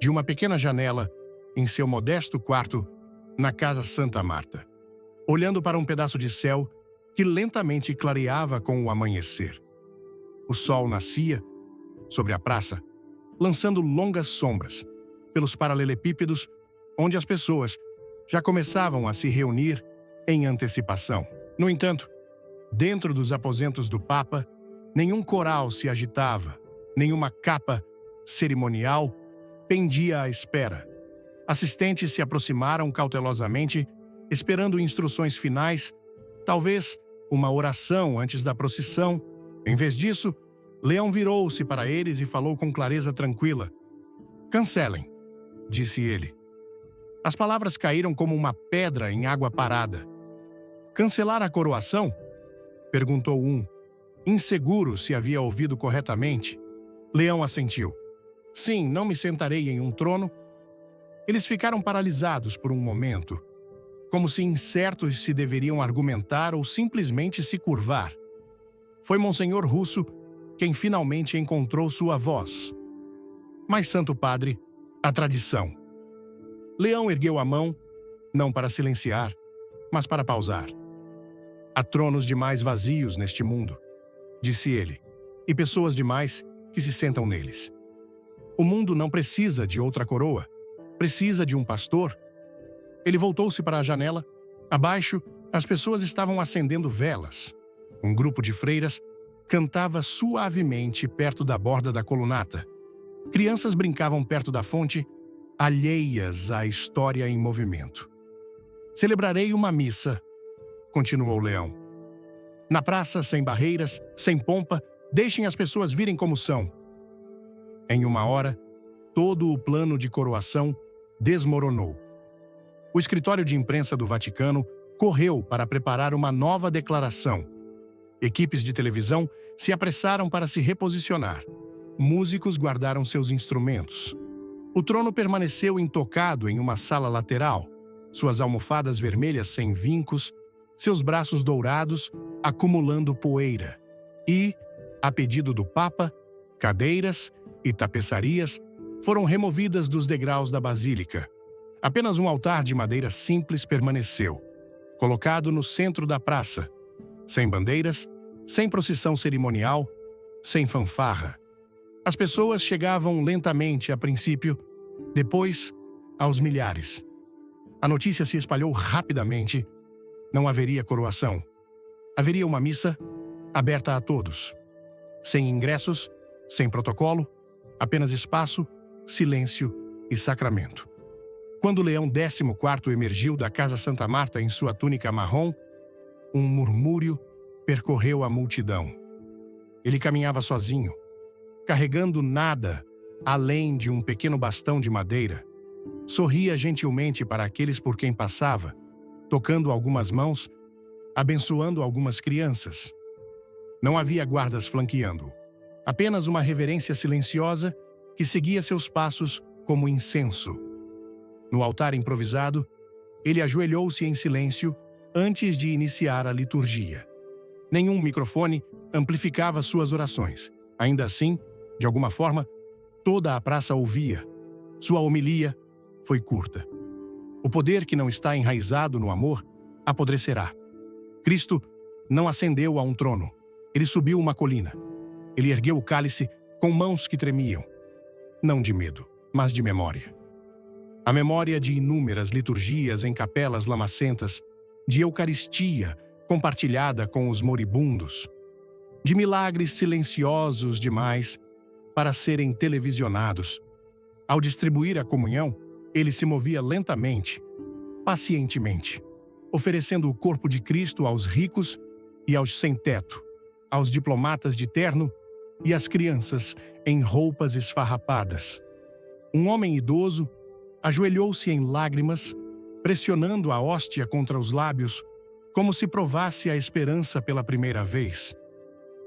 de uma pequena janela em seu modesto quarto na Casa Santa Marta, olhando para um pedaço de céu que lentamente clareava com o amanhecer. O sol nascia sobre a praça, lançando longas sombras pelos paralelepípedos onde as pessoas já começavam a se reunir em antecipação. No entanto, dentro dos aposentos do Papa, nenhum coral se agitava, nenhuma capa cerimonial pendia à espera. Assistentes se aproximaram cautelosamente, esperando instruções finais, talvez uma oração antes da procissão. Em vez disso, Leão virou-se para eles e falou com clareza tranquila. "Cancelem", disse ele. As palavras caíram como uma pedra em água parada. "Cancelar a coroação?", perguntou um, inseguro se havia ouvido corretamente. Leão assentiu. "Sim, não me sentarei em um trono." Eles ficaram paralisados por um momento, como se incertos se deveriam argumentar ou simplesmente se curvar. Foi Monsenhor Russo quem finalmente encontrou sua voz. "Mas, Santo Padre, a tradição." Leão ergueu a mão, não para silenciar, mas para pausar. "Há tronos demais vazios neste mundo", disse ele, "e pessoas demais que se sentam neles. O mundo não precisa de outra coroa, precisa de um pastor." Ele voltou-se para a janela. Abaixo, as pessoas estavam acendendo velas. Um grupo de freiras cantava suavemente perto da borda da colunata. Crianças brincavam perto da fonte, alheias à história em movimento. "Celebrarei uma missa", continuou Leão. "Na praça, sem barreiras, sem pompa, deixem as pessoas virem como são." Em uma hora, todo o plano de coroação desmoronou. O escritório de imprensa do Vaticano correu para preparar uma nova declaração. Equipes de televisão se apressaram para se reposicionar. Músicos guardaram seus instrumentos. O trono permaneceu intocado em uma sala lateral, suas almofadas vermelhas sem vincos, seus braços dourados acumulando poeira. E, a pedido do Papa, cadeiras e tapeçarias foram removidas dos degraus da basílica. Apenas um altar de madeira simples permaneceu, colocado no centro da praça, sem bandeiras, sem procissão cerimonial, sem fanfarra. As pessoas chegavam lentamente a princípio, depois aos milhares. A notícia se espalhou rapidamente. Não haveria coroação. Haveria uma missa aberta a todos. Sem ingressos, sem protocolo, apenas espaço, silêncio e sacramento. Quando Leão XIV emergiu da Casa Santa Marta em sua túnica marrom, um murmúrio percorreu a multidão. Ele caminhava sozinho, carregando nada além de um pequeno bastão de madeira. Sorria gentilmente para aqueles por quem passava, tocando algumas mãos, abençoando algumas crianças. Não havia guardas flanqueando-o, apenas uma reverência silenciosa que seguia seus passos como incenso. No altar improvisado, ele ajoelhou-se em silêncio antes de iniciar a liturgia. Nenhum microfone amplificava suas orações. Ainda assim, de alguma forma, toda a praça ouvia. Sua homilia foi curta. O poder que não está enraizado no amor apodrecerá. Cristo não ascendeu a um trono. Ele subiu uma colina. Ele ergueu o cálice com mãos que tremiam. Não de medo, mas de memória. A memória de inúmeras liturgias em capelas lamacentas, de Eucaristia compartilhada com os moribundos, de milagres silenciosos demais para serem televisionados. Ao distribuir a comunhão, ele se movia lentamente, pacientemente, oferecendo o corpo de Cristo aos ricos e aos sem-teto, aos diplomatas de terno e às crianças em roupas esfarrapadas. Um homem idoso ajoelhou-se em lágrimas, pressionando a hóstia contra os lábios, como se provasse a esperança pela primeira vez.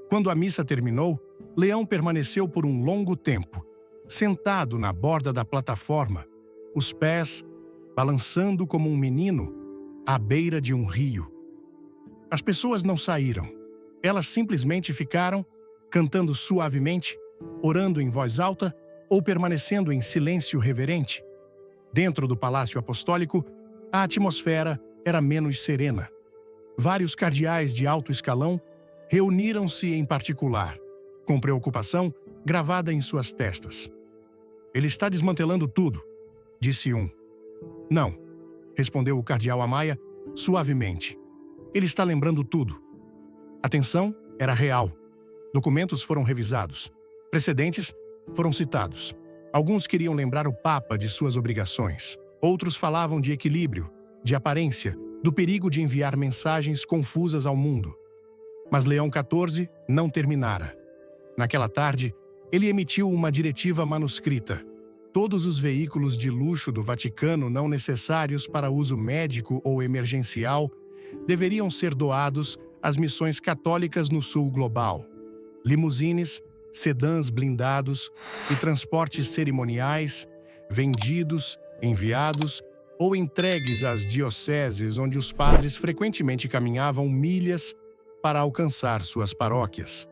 Quando a missa terminou, Leão permaneceu por um longo tempo, sentado na borda da plataforma, os pés balançando como um menino à beira de um rio. As pessoas não saíram. Elas simplesmente ficaram, cantando suavemente, orando em voz alta ou permanecendo em silêncio reverente. Dentro do Palácio Apostólico, a atmosfera era menos serena. Vários cardeais de alto escalão reuniram-se em particular, com preocupação gravada em suas testas. "Ele está desmantelando tudo", disse um. "Não", respondeu o cardeal Amaya suavemente. "Ele está lembrando tudo." A tensão era real. Documentos foram revisados. Precedentes foram citados. Alguns queriam lembrar o Papa de suas obrigações. Outros falavam de equilíbrio, de aparência, do perigo de enviar mensagens confusas ao mundo. Mas Leão XIV não terminara. Naquela tarde, ele emitiu uma diretiva manuscrita. Todos os veículos de luxo do Vaticano não necessários para uso médico ou emergencial deveriam ser doados às missões católicas no sul global. Limusines, sedãs blindados e transportes cerimoniais, vendidos, enviados ou entregues às dioceses onde os padres frequentemente caminhavam milhas para alcançar suas paróquias.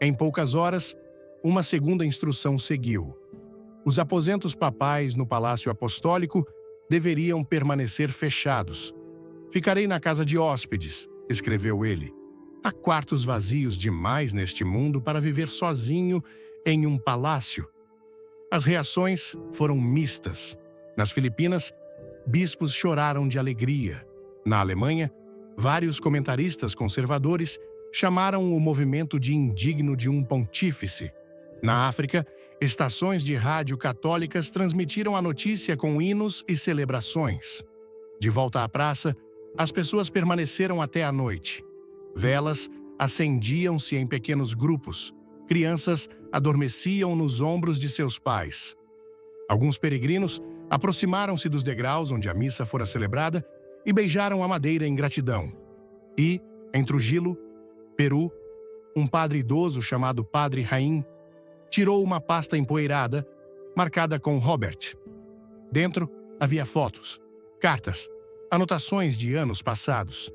Em poucas horas, uma segunda instrução seguiu. Os aposentos papais no Palácio Apostólico deveriam permanecer fechados. "Ficarei na casa de hóspedes", escreveu ele. "Há quartos vazios demais neste mundo para viver sozinho em um palácio." As reações foram mistas. Nas Filipinas, bispos choraram de alegria. Na Alemanha, vários comentaristas conservadores chamaram o movimento de indigno de um pontífice. Na África, estações de rádio católicas transmitiram a notícia com hinos e celebrações. De volta à praça, as pessoas permaneceram até a noite. Velas acendiam-se em pequenos grupos. Crianças adormeciam nos ombros de seus pais. Alguns peregrinos aproximaram-se dos degraus onde a missa fora celebrada e beijaram a madeira em gratidão. E, em Trujillo, Peru, um padre idoso chamado Padre Raim tirou uma pasta empoeirada, marcada com Robert. Dentro havia fotos, cartas, anotações de anos passados.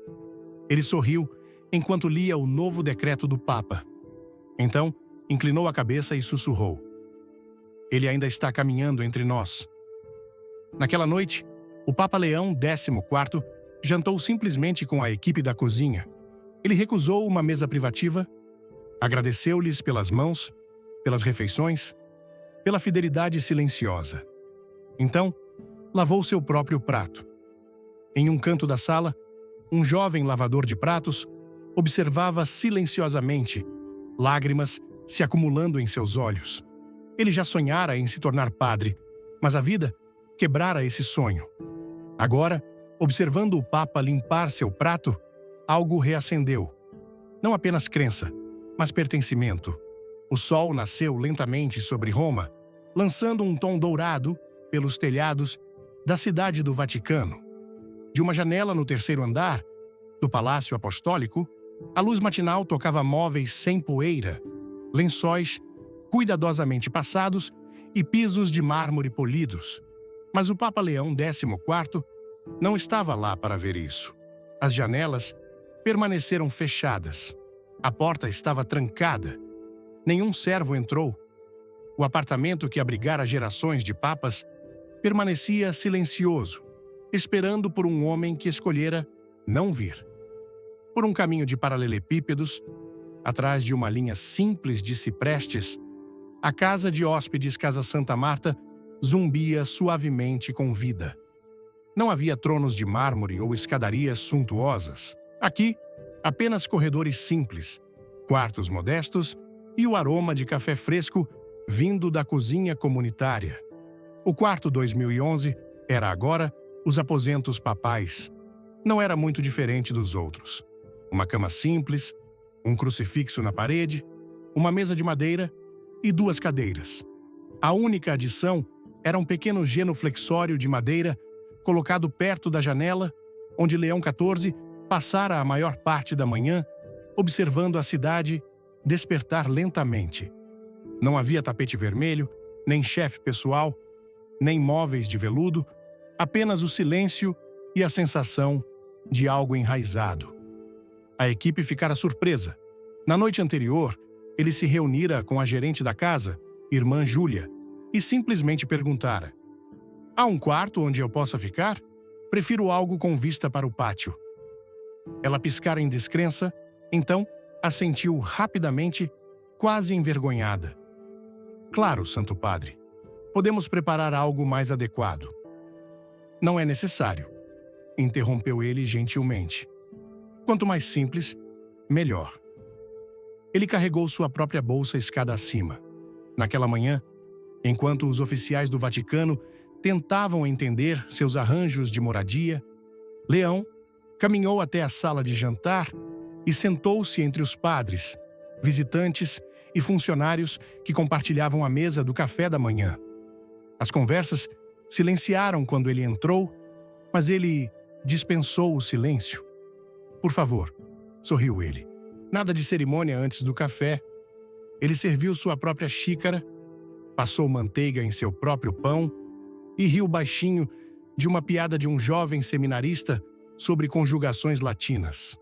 Ele sorriu enquanto lia o novo decreto do Papa. Então, inclinou a cabeça e sussurrou: "Ele ainda está caminhando entre nós." Naquela noite, o Papa Leão XIV jantou simplesmente com a equipe da cozinha. Ele recusou uma mesa privativa, agradeceu-lhes pelas mãos, pelas refeições, pela fidelidade silenciosa. Então, lavou seu próprio prato. Em um canto da sala, um jovem lavador de pratos observava silenciosamente, lágrimas se acumulando em seus olhos. Ele já sonhara em se tornar padre, mas a vida quebrara esse sonho. Agora, observando o Papa limpar seu prato, algo reacendeu. Não apenas crença, mas pertencimento. O sol nasceu lentamente sobre Roma, lançando um tom dourado pelos telhados da cidade do Vaticano. De uma janela no terceiro andar do Palácio Apostólico, a luz matinal tocava móveis sem poeira, lençóis cuidadosamente passados e pisos de mármore polidos. Mas o Papa Leão XIV não estava lá para ver isso. As janelas permaneceram fechadas. A porta estava trancada. Nenhum servo entrou. O apartamento que abrigara gerações de papas permanecia silencioso, esperando por um homem que escolhera não vir. Por um caminho de paralelepípedos, atrás de uma linha simples de ciprestes, a casa de hóspedes Casa Santa Marta zumbia suavemente com vida. Não havia tronos de mármore ou escadarias suntuosas. Aqui, apenas corredores simples, quartos modestos e o aroma de café fresco vindo da cozinha comunitária. O quarto 2011 era agora os aposentos papais. Não era muito diferente dos outros. Uma cama simples, um crucifixo na parede, uma mesa de madeira e 2 cadeiras. A única adição era um pequeno genuflexório de madeira colocado perto da janela, onde Leão XIV passara a maior parte da manhã observando a cidade despertar lentamente. Não havia tapete vermelho, nem chefe pessoal, nem móveis de veludo, apenas o silêncio e a sensação de algo enraizado. A equipe ficara surpresa. Na noite anterior, ele se reunira com a gerente da casa, irmã Júlia, e simplesmente perguntara: "Há um quarto onde eu possa ficar? Prefiro algo com vista para o pátio." Ela piscara em descrença, então assentiu rapidamente, quase envergonhada. "Claro, Santo Padre. Podemos preparar algo mais adequado." "Não é necessário", interrompeu ele gentilmente. "Quanto mais simples, melhor." Ele carregou sua própria bolsa escada acima. Naquela manhã, enquanto os oficiais do Vaticano tentavam entender seus arranjos de moradia, Leão caminhou até a sala de jantar e sentou-se entre os padres, visitantes e funcionários que compartilhavam a mesa do café da manhã. As conversas silenciaram quando ele entrou, mas ele dispensou o silêncio. "Por favor", sorriu ele. "Nada de cerimônia antes do café." Ele serviu sua própria xícara, passou manteiga em seu próprio pão e riu baixinho de uma piada de um jovem seminarista sobre conjugações latinas.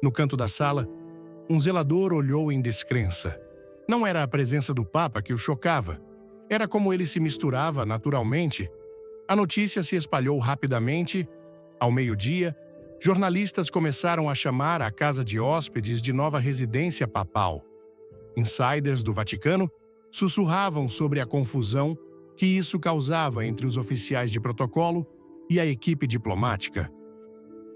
No canto da sala, um zelador olhou em descrença. Não era a presença do Papa que o chocava. Era como ele se misturava naturalmente. A notícia se espalhou rapidamente. Ao meio-dia, jornalistas começaram a chamar a casa de hóspedes de nova residência papal. Insiders do Vaticano sussurravam sobre a confusão que isso causava entre os oficiais de protocolo e a equipe diplomática.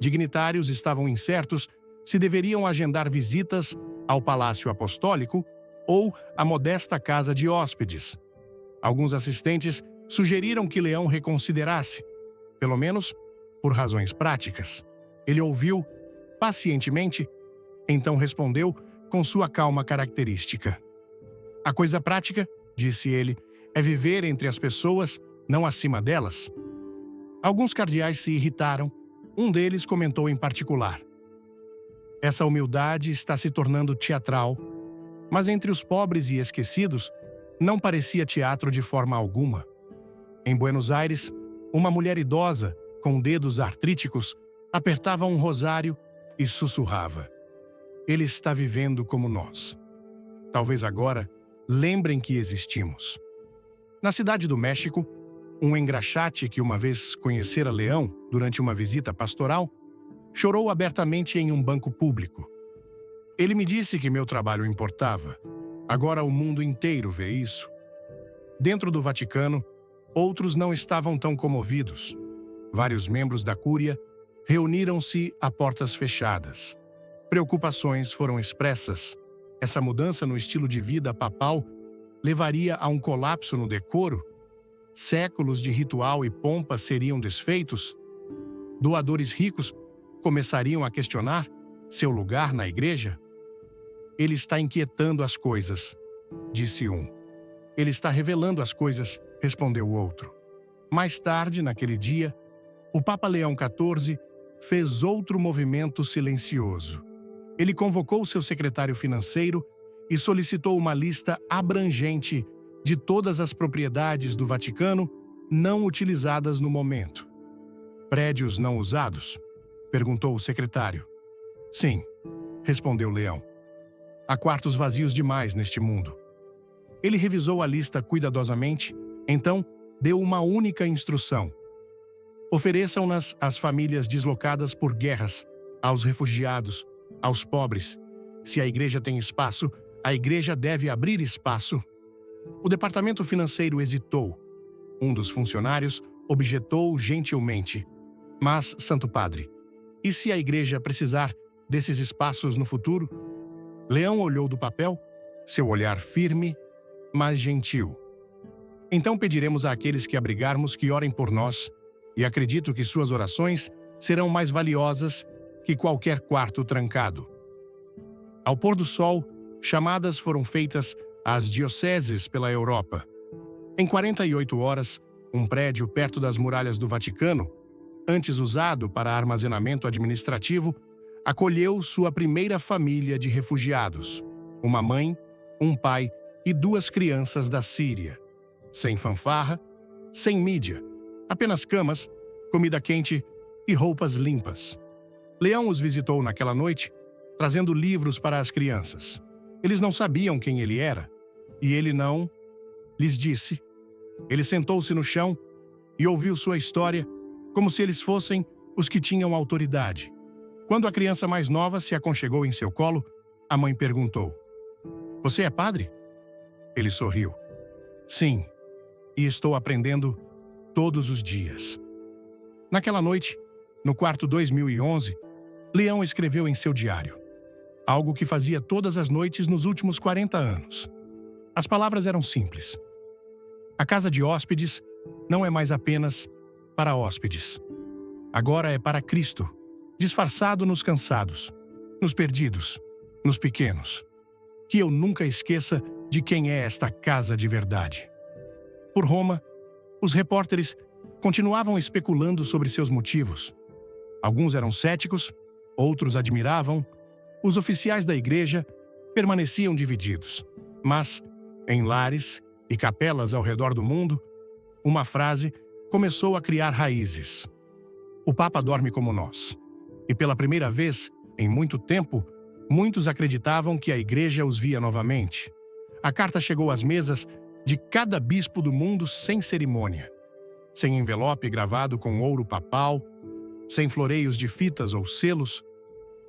Dignitários estavam incertos se deveriam agendar visitas ao Palácio Apostólico ou à modesta casa de hóspedes. Alguns assistentes sugeriram que Leão reconsiderasse, pelo menos por razões práticas. Ele ouviu pacientemente, então respondeu com sua calma característica. "A coisa prática", disse ele, "é viver entre as pessoas, não acima delas." Alguns cardeais se irritaram. Um deles comentou em particular: "Essa humildade está se tornando teatral." Mas entre os pobres e esquecidos, não parecia teatro de forma alguma. Em Buenos Aires, uma mulher idosa, com dedos artríticos, apertava um rosário e sussurrava: "Ele está vivendo como nós." Talvez agora lembrem que existimos. Na cidade do México, um engraxate que uma vez conhecera Leão durante uma visita pastoral, chorou abertamente em um banco público. "Ele me disse que meu trabalho importava. Agora o mundo inteiro vê isso." Dentro do Vaticano, outros não estavam tão comovidos. Vários membros da Cúria reuniram-se a portas fechadas. Preocupações foram expressas. Essa mudança no estilo de vida papal levaria a um colapso no decoro? Séculos de ritual e pompa seriam desfeitos? Doadores ricos começariam a questionar seu lugar na igreja? "Ele está inquietando as coisas", disse um. "Ele está revelando as coisas", respondeu o outro. Mais tarde, naquele dia, o Papa Leão XIV fez outro movimento silencioso. Ele convocou seu secretário financeiro e solicitou uma lista abrangente de todas as propriedades do Vaticano não utilizadas no momento. "Prédios não usados?", perguntou o secretário. "Sim", respondeu Leão. "Há quartos vazios demais neste mundo." Ele revisou a lista cuidadosamente, então deu uma única instrução: ofereçam-nas às famílias deslocadas por guerras, aos refugiados, aos pobres. Se a igreja tem espaço, a igreja deve abrir espaço. O departamento financeiro hesitou. Um dos funcionários objetou gentilmente: "Mas, Santo Padre, e se a igreja precisar desses espaços no futuro?" Leão olhou do papel, seu olhar firme, mas gentil. "Então pediremos àqueles que abrigarmos que orem por nós, e acredito que suas orações serão mais valiosas que qualquer quarto trancado." Ao pôr do sol, chamadas foram feitas às dioceses pela Europa. Em 48 horas, um prédio perto das muralhas do Vaticano, antes usado para armazenamento administrativo, acolheu sua primeira família de refugiados: uma mãe, um pai e 2 crianças da Síria. Sem fanfarra, sem mídia, apenas camas, comida quente e roupas limpas. Leão os visitou naquela noite, trazendo livros para as crianças. Eles não sabiam quem ele era, e ele não lhes disse Ele sentou-se no chão e ouviu sua história como se eles fossem os que tinham autoridade. Quando a criança mais nova se aconchegou em seu colo, a mãe perguntou: "Você é padre?" Ele sorriu. "Sim, e estou aprendendo todos os dias." Naquela noite, no quarto 2011, Leão escreveu em seu diário algo que fazia todas as noites nos últimos 40 anos. As palavras eram simples. A casa de hóspedes não é mais apenas para hóspedes. Agora é para Cristo, disfarçado nos cansados, nos perdidos, nos pequenos. Que eu nunca esqueça de quem é esta casa de verdade. Por Roma, os repórteres continuavam especulando sobre seus motivos. Alguns eram céticos, outros admiravam. Os oficiais da igreja permaneciam divididos. Mas, em lares e capelas ao redor do mundo, uma frase começou a criar raízes. O Papa dorme como nós. E pela primeira vez, em muito tempo, muitos acreditavam que a igreja os via novamente. A carta chegou às mesas de cada bispo do mundo sem cerimônia, sem envelope gravado com ouro papal, sem floreios de fitas ou selos,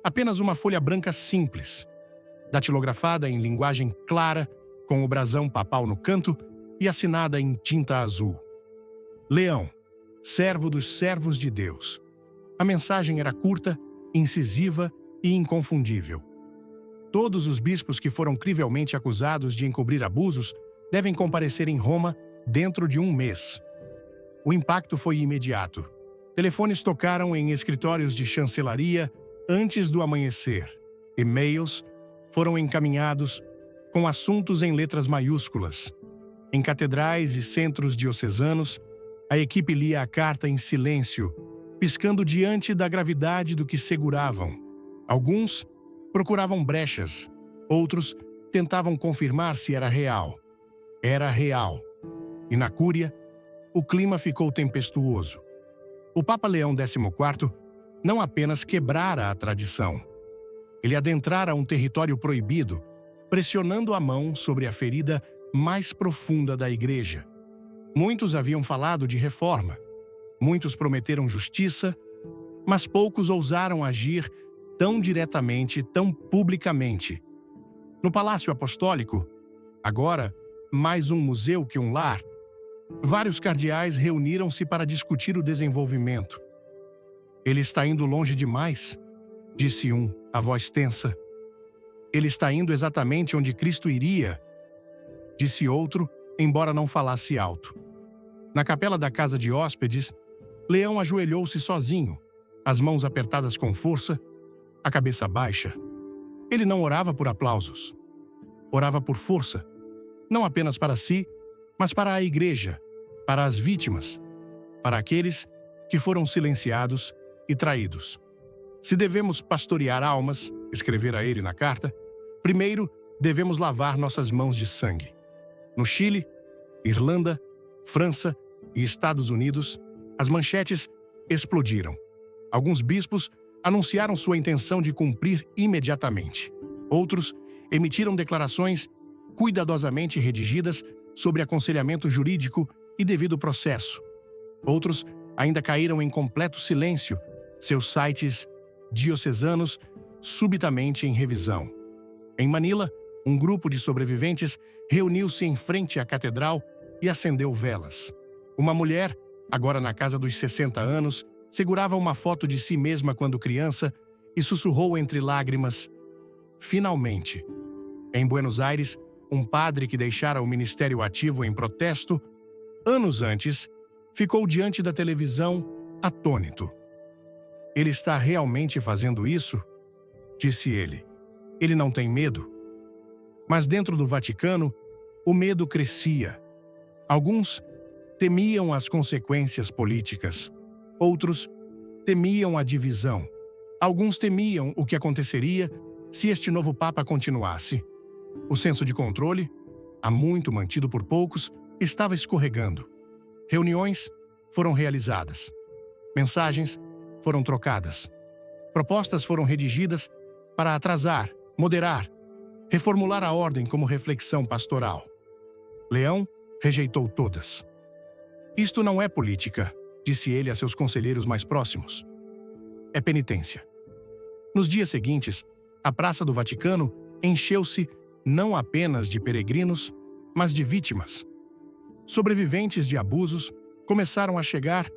apenas uma folha branca simples, datilografada em linguagem clara, com o brasão papal no canto e assinada em tinta azul. Leão, servo dos servos de Deus. A mensagem era curta, incisiva e inconfundível. Todos os bispos que foram crivelmente acusados de encobrir abusos devem comparecer em Roma dentro de um mês. O impacto foi imediato. Telefones tocaram em escritórios de chancelaria antes do amanhecer. E-mails foram encaminhados com assuntos em letras maiúsculas. Em catedrais e centros diocesanos, a equipe lia a carta em silêncio, piscando diante da gravidade do que seguravam. Alguns procuravam brechas, outros tentavam confirmar se era real. Era real. E na Cúria, o clima ficou tempestuoso. O Papa Leão XIV não apenas quebrara a tradição. Ele adentrara um território proibido, pressionando a mão sobre a ferida mais profunda da Igreja. Muitos haviam falado de reforma, muitos prometeram justiça, mas poucos ousaram agir tão diretamente, tão publicamente. No Palácio Apostólico, agora mais um museu que um lar, vários cardeais reuniram-se para discutir o desenvolvimento. "Ele está indo longe demais", disse um, a voz tensa. "Ele está indo exatamente onde Cristo iria", disse outro, embora não falasse alto. Na capela da casa de hóspedes, Leão ajoelhou-se sozinho, as mãos apertadas com força, a cabeça baixa. Ele não orava por aplausos. Orava por força, não apenas para si, mas para a igreja, para as vítimas, para aqueles que foram silenciados e traídos. "Se devemos pastorear almas", escrevera ele na carta, "primeiro devemos lavar nossas mãos de sangue." No Chile, Irlanda, França e Estados Unidos, as manchetes explodiram. Alguns bispos anunciaram sua intenção de cumprir imediatamente. Outros emitiram declarações cuidadosamente redigidas sobre aconselhamento jurídico e devido processo. Outros ainda caíram em completo silêncio, seus sites diocesanos subitamente em revisão. Em Manila, um grupo de sobreviventes reuniu-se em frente à catedral e acendeu velas. Uma mulher, agora na casa dos 60 anos, segurava uma foto de si mesma quando criança e sussurrou entre lágrimas: "Finalmente." Em Buenos Aires, um padre que deixara o ministério ativo em protesto, anos antes, ficou diante da televisão atônito. "Ele está realmente fazendo isso?" disse ele. "Ele não tem medo?" Mas dentro do Vaticano, o medo crescia. Alguns temiam as consequências políticas. Outros temiam a divisão. Alguns temiam o que aconteceria se este novo Papa continuasse. O senso de controle, há muito mantido por poucos, estava escorregando. Reuniões foram realizadas. Mensagens foram trocadas. Propostas foram redigidas para atrasar, moderar, reformular a ordem como reflexão pastoral. Leão rejeitou todas. Isto não é política, disse ele a seus conselheiros mais próximos. É penitência. Nos dias seguintes, a Praça do Vaticano encheu-se não apenas de peregrinos, mas de vítimas. Sobreviventes de abusos começaram a chegar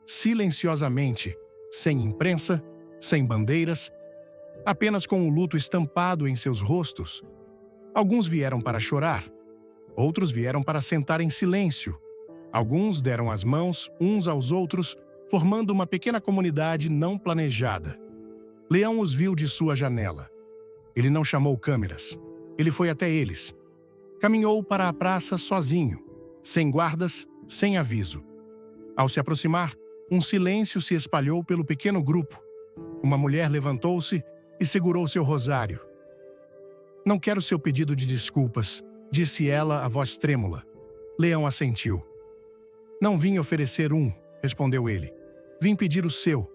silenciosamente, sem imprensa, sem bandeiras, apenas com o luto estampado em seus rostos. Alguns vieram para chorar, outros vieram para sentar em silêncio. Alguns deram as mãos uns aos outros, formando uma pequena comunidade não planejada. Leão os viu de sua janela. Ele não chamou câmeras. Ele foi até eles. Caminhou para a praça sozinho, sem guardas, sem aviso. Ao se aproximar, um silêncio se espalhou pelo pequeno grupo. Uma mulher levantou-se e segurou seu rosário. Não quero seu pedido de desculpas, disse ela a voz trêmula. Leão assentiu. Não vim oferecer um, respondeu ele. Vim pedir o seu.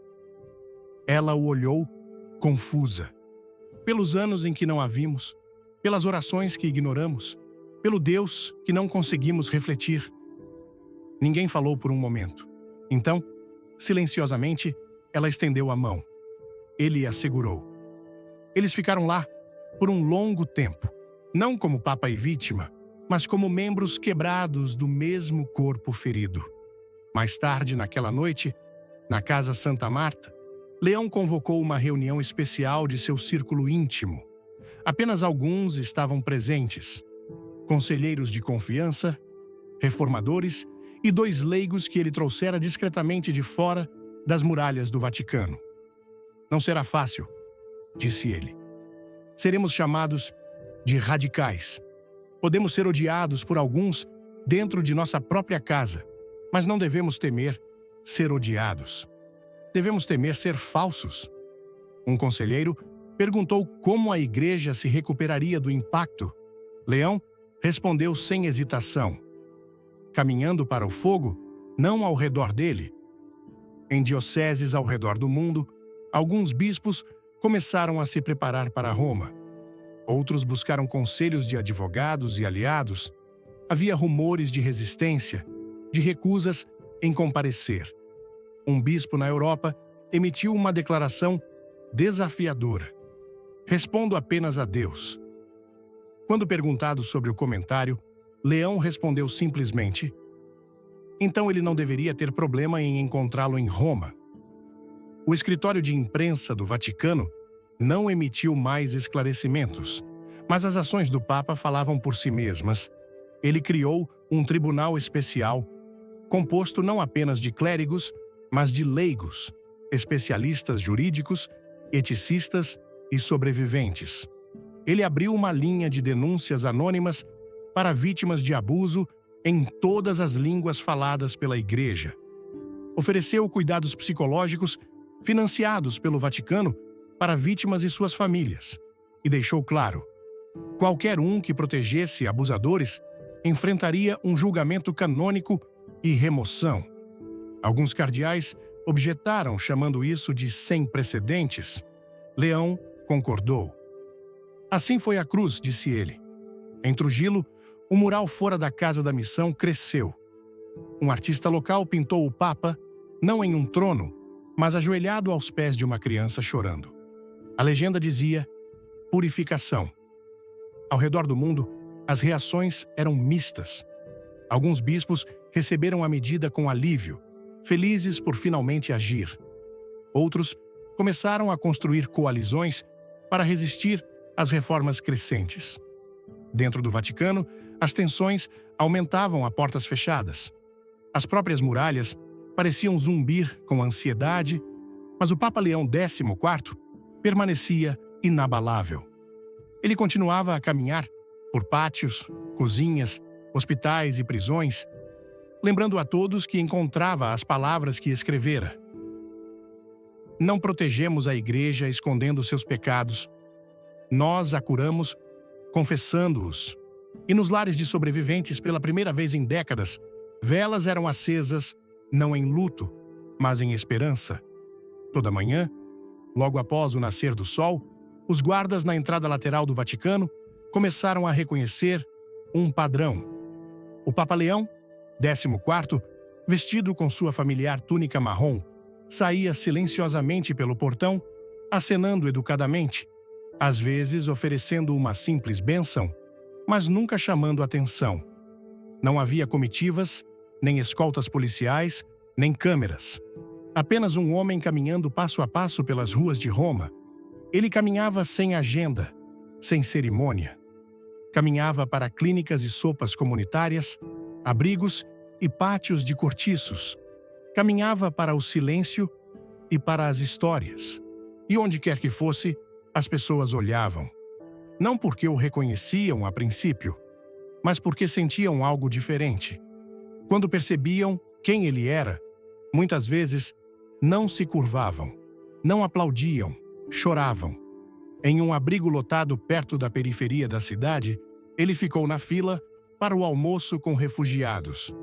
Ela o olhou, confusa. Pelos anos em que não a vimos, pelas orações que ignoramos, pelo Deus que não conseguimos refletir. Ninguém falou por um momento. Então, silenciosamente, ela estendeu a mão. Ele a segurou. Eles ficaram lá por um longo tempo, não como papa e vítima, mas como membros quebrados do mesmo corpo ferido. Mais tarde, naquela noite, na Casa Santa Marta, Leão convocou uma reunião especial de seu círculo íntimo. Apenas alguns estavam presentes: conselheiros de confiança, reformadores e 2 leigos que ele trouxera discretamente de fora das muralhas do Vaticano. Não será fácil, disse ele. Seremos chamados de radicais. Podemos ser odiados por alguns dentro de nossa própria casa, mas não devemos temer ser odiados. Devemos temer ser falsos. Um conselheiro perguntou como a igreja se recuperaria do impacto. Leão respondeu sem hesitação: caminhando para o fogo, não ao redor dele. Em dioceses ao redor do mundo, alguns bispos começaram a se preparar para Roma. Outros buscaram conselhos de advogados e aliados. Havia rumores de resistência, de recusas em comparecer. Um bispo na Europa emitiu uma declaração desafiadora: respondo apenas a Deus. Quando perguntado sobre o comentário, Leão respondeu simplesmente: então ele não deveria ter problema em encontrá-lo em Roma. O escritório de imprensa do Vaticano não emitiu mais esclarecimentos, mas as ações do Papa falavam por si mesmas. Ele criou um tribunal especial, composto não apenas de clérigos, mas de leigos, especialistas jurídicos, eticistas e sobreviventes. Ele abriu uma linha de denúncias anônimas para vítimas de abuso em todas as línguas faladas pela Igreja. Ofereceu cuidados psicológicos financiados pelo Vaticano para vítimas e suas famílias, e deixou claro: qualquer um que protegesse abusadores enfrentaria um julgamento canônico e remoção. Alguns cardeais objetaram, chamando isso de sem precedentes. Leão concordou. Assim foi a cruz, disse ele. Em Trujillo, o mural fora da Casa da Missão cresceu. Um artista local pintou o Papa, não em um trono, mas ajoelhado aos pés de uma criança chorando. A legenda dizia: purificação. Ao redor do mundo, as reações eram mistas. Alguns bispos receberam a medida com alívio, felizes por finalmente agir. Outros começaram a construir coalizões para resistir às reformas crescentes. Dentro do Vaticano, as tensões aumentavam a portas fechadas. As próprias muralhas pareciam zumbir com ansiedade, mas o Papa Leão XIV permanecia inabalável. Ele continuava a caminhar por pátios, cozinhas, hospitais e prisões, lembrando a todos que encontrava as palavras que escrevera. Não protegemos a Igreja escondendo seus pecados. Nós a curamos confessando-os. E nos lares de sobreviventes, pela primeira vez em décadas, velas eram acesas, não em luto, mas em esperança. Toda manhã, logo após o nascer do sol, os guardas na entrada lateral do Vaticano começaram a reconhecer um padrão. O Papa Leão XIV vestido com sua familiar túnica marrom, saía silenciosamente pelo portão, acenando educadamente, às vezes oferecendo uma simples bênção, mas nunca chamando atenção. Não havia comitivas, nem escoltas policiais, nem câmeras. Apenas um homem caminhando passo a passo pelas ruas de Roma. Ele caminhava sem agenda, sem cerimônia. Caminhava para clínicas e sopas comunitárias, abrigos e pátios de cortiços. Caminhava para o silêncio e para as histórias. E onde quer que fosse, as pessoas olhavam. Não porque o reconheciam a princípio, mas porque sentiam algo diferente. Quando percebiam quem ele era, muitas vezes não se curvavam, não aplaudiam, choravam. Em um abrigo lotado perto da periferia da cidade, ele ficou na fila para o almoço com refugiados.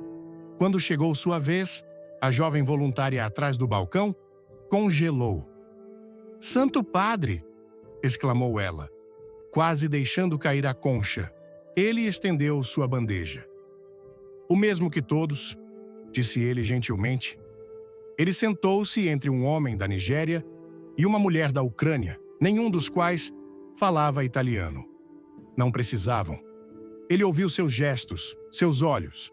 Quando chegou sua vez, a jovem voluntária atrás do balcão congelou. "Santo Padre!" exclamou ela, quase deixando cair a concha. Ele estendeu sua bandeja. "O mesmo que todos", disse ele gentilmente. Ele sentou-se entre um homem da Nigéria e uma mulher da Ucrânia, nenhum dos quais falava italiano. Não precisavam. Ele ouviu seus gestos, seus olhos.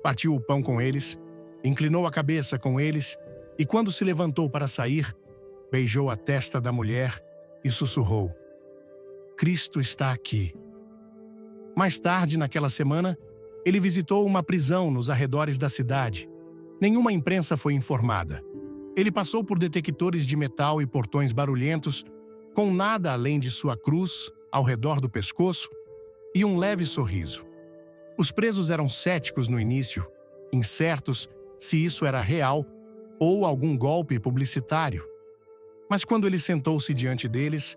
Partiu o pão com eles, inclinou a cabeça com eles e, quando se levantou para sair, beijou a testa da mulher e sussurrou: "Cristo está aqui." Mais tarde, naquela semana, ele visitou uma prisão nos arredores da cidade. Nenhuma imprensa foi informada. Ele passou por detectores de metal e portões barulhentos, com nada além de sua cruz ao redor do pescoço e um leve sorriso. Os presos eram céticos no início, incertos se isso era real ou algum golpe publicitário. Mas quando ele sentou-se diante deles,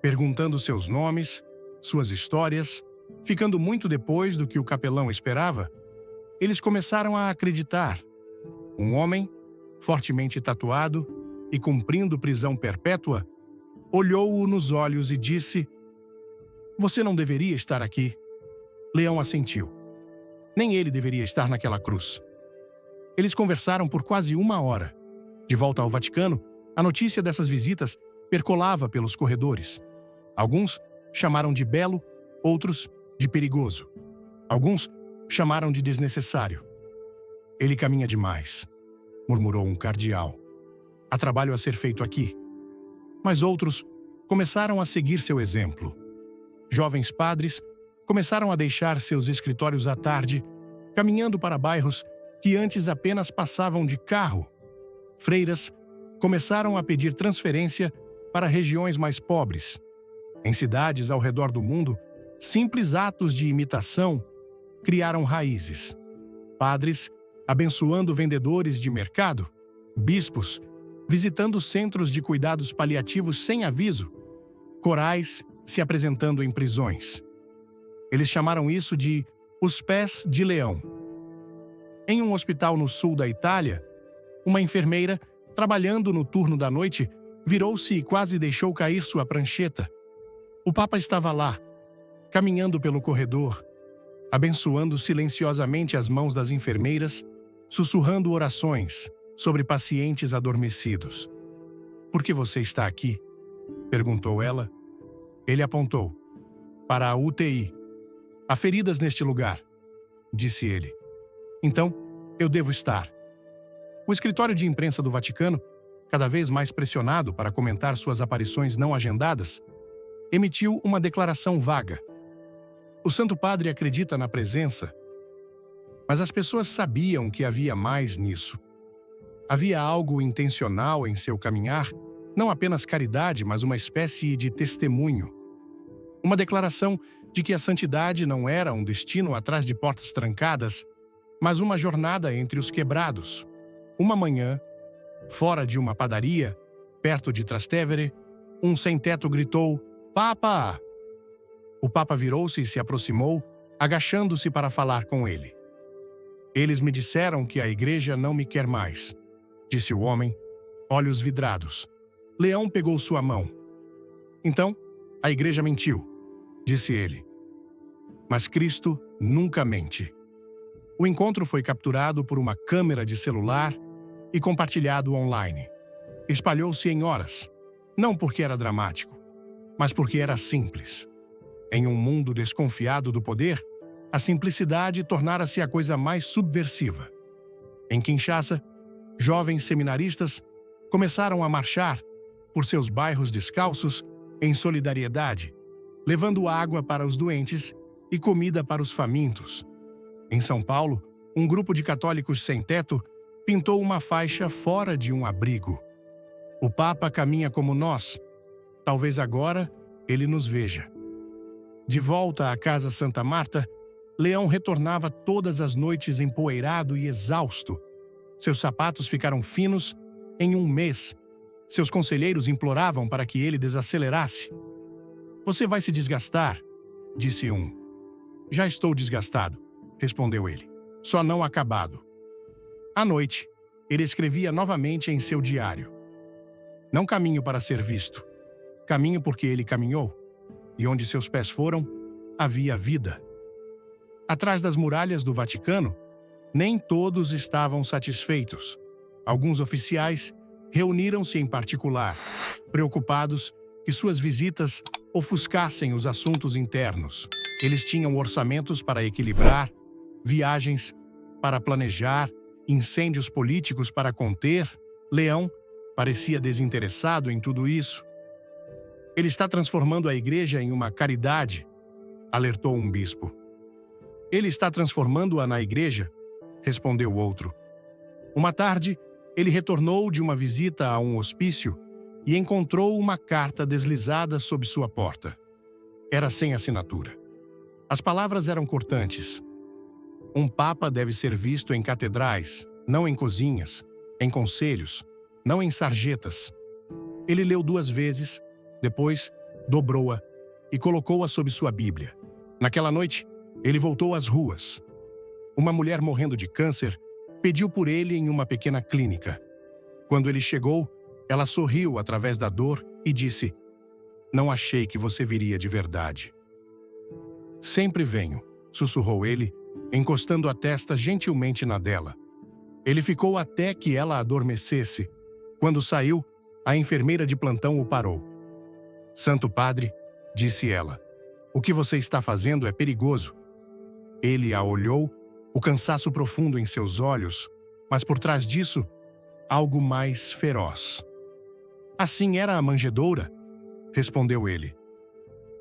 perguntando seus nomes, suas histórias, ficando muito depois do que o capelão esperava, eles começaram a acreditar. Um homem, fortemente tatuado e cumprindo prisão perpétua, olhou-o nos olhos e disse: "Você não deveria estar aqui." Leão assentiu. Nem ele deveria estar naquela cruz. Eles conversaram por quase 1 hora. De volta ao Vaticano, a notícia dessas visitas percolava pelos corredores. Alguns chamaram de belo, outros de perigoso. Alguns chamaram de desnecessário. "Ele caminha demais", murmurou um cardeal. "Há trabalho a ser feito aqui." Mas outros começaram a seguir seu exemplo. Jovens padres começaram a deixar seus escritórios à tarde, caminhando para bairros que antes apenas passavam de carro. Freiras começaram a pedir transferência para regiões mais pobres. Em cidades ao redor do mundo, simples atos de imitação criaram raízes. Padres abençoando vendedores de mercado, bispos visitando centros de cuidados paliativos sem aviso, corais se apresentando em prisões. Eles chamaram isso de "os pés de leão." Em um hospital no sul da Itália, uma enfermeira, trabalhando no turno da noite, virou-se e quase deixou cair sua prancheta. O Papa estava lá, caminhando pelo corredor, abençoando silenciosamente as mãos das enfermeiras, sussurrando orações sobre pacientes adormecidos. "Por que você está aqui?" perguntou ela. Ele apontou. "Para a UTI. Há feridas neste lugar", disse ele. "Então, eu devo estar." O escritório de imprensa do Vaticano, cada vez mais pressionado para comentar suas aparições não agendadas, emitiu uma declaração vaga. O Santo Padre acredita na presença, mas as pessoas sabiam que havia mais nisso. Havia algo intencional em seu caminhar, não apenas caridade, mas uma espécie de testemunho. Uma declaração de que a santidade não era um destino atrás de portas trancadas, mas uma jornada entre os quebrados. Uma manhã, fora de uma padaria, perto de Trastevere, um sem-teto gritou: "Papa!" O Papa virou-se e se aproximou, agachando-se para falar com ele. "Eles me disseram que a igreja não me quer mais", disse o homem, olhos vidrados. Leão pegou sua mão. "Então, a igreja mentiu", disse ele. "Mas Cristo nunca mente." O encontro foi capturado por uma câmera de celular e compartilhado online. Espalhou-se em horas, não porque era dramático, mas porque era simples. Em um mundo desconfiado do poder, a simplicidade tornara-se a coisa mais subversiva. Em Kinshasa, jovens seminaristas começaram a marchar por seus bairros descalços em solidariedade, levando água para os doentes e comida para os famintos. Em São Paulo, um grupo de católicos sem teto pintou uma faixa fora de um abrigo. O Papa caminha como nós. Talvez agora ele nos veja. De volta à Casa Santa Marta, Leão retornava todas as noites empoeirado e exausto. Seus sapatos ficaram finos em um mês. Seus conselheiros imploravam para que ele desacelerasse. "Você vai se desgastar", disse um. "Já estou desgastado", respondeu ele. "Só não acabado." À noite, ele escrevia novamente em seu diário: "Não caminho para ser visto. Caminho porque ele caminhou, e onde seus pés foram, havia vida." Atrás das muralhas do Vaticano, nem todos estavam satisfeitos. Alguns oficiais reuniram-se em particular, preocupados que suas visitas ofuscassem os assuntos internos. Eles tinham orçamentos para equilibrar, viagens para planejar, incêndios políticos para conter. Leão parecia desinteressado em tudo isso. "Ele está transformando a igreja em uma caridade", alertou um bispo. "Ele está transformando-a na igreja", respondeu outro. Uma tarde, ele retornou de uma visita a um hospício e encontrou uma carta deslizada sob sua porta. Era sem assinatura. As palavras eram cortantes. "Um papa deve ser visto em catedrais, não em cozinhas, em conselhos, não em sarjetas." Ele leu 2 vezes, depois dobrou-a e colocou-a sob sua Bíblia. Naquela noite, ele voltou às ruas. Uma mulher morrendo de câncer pediu por ele em uma pequena clínica. Quando ele chegou, ela sorriu através da dor e disse: "Não achei que você viria de verdade." "Sempre venho", sussurrou ele, encostando a testa gentilmente na dela. Ele ficou até que ela adormecesse. Quando saiu, a enfermeira de plantão o parou. "Santo Padre", disse ela, "o que você está fazendo é perigoso." Ele a olhou, o cansaço profundo em seus olhos, mas por trás disso, algo mais feroz. "Assim era a manjedoura", respondeu ele.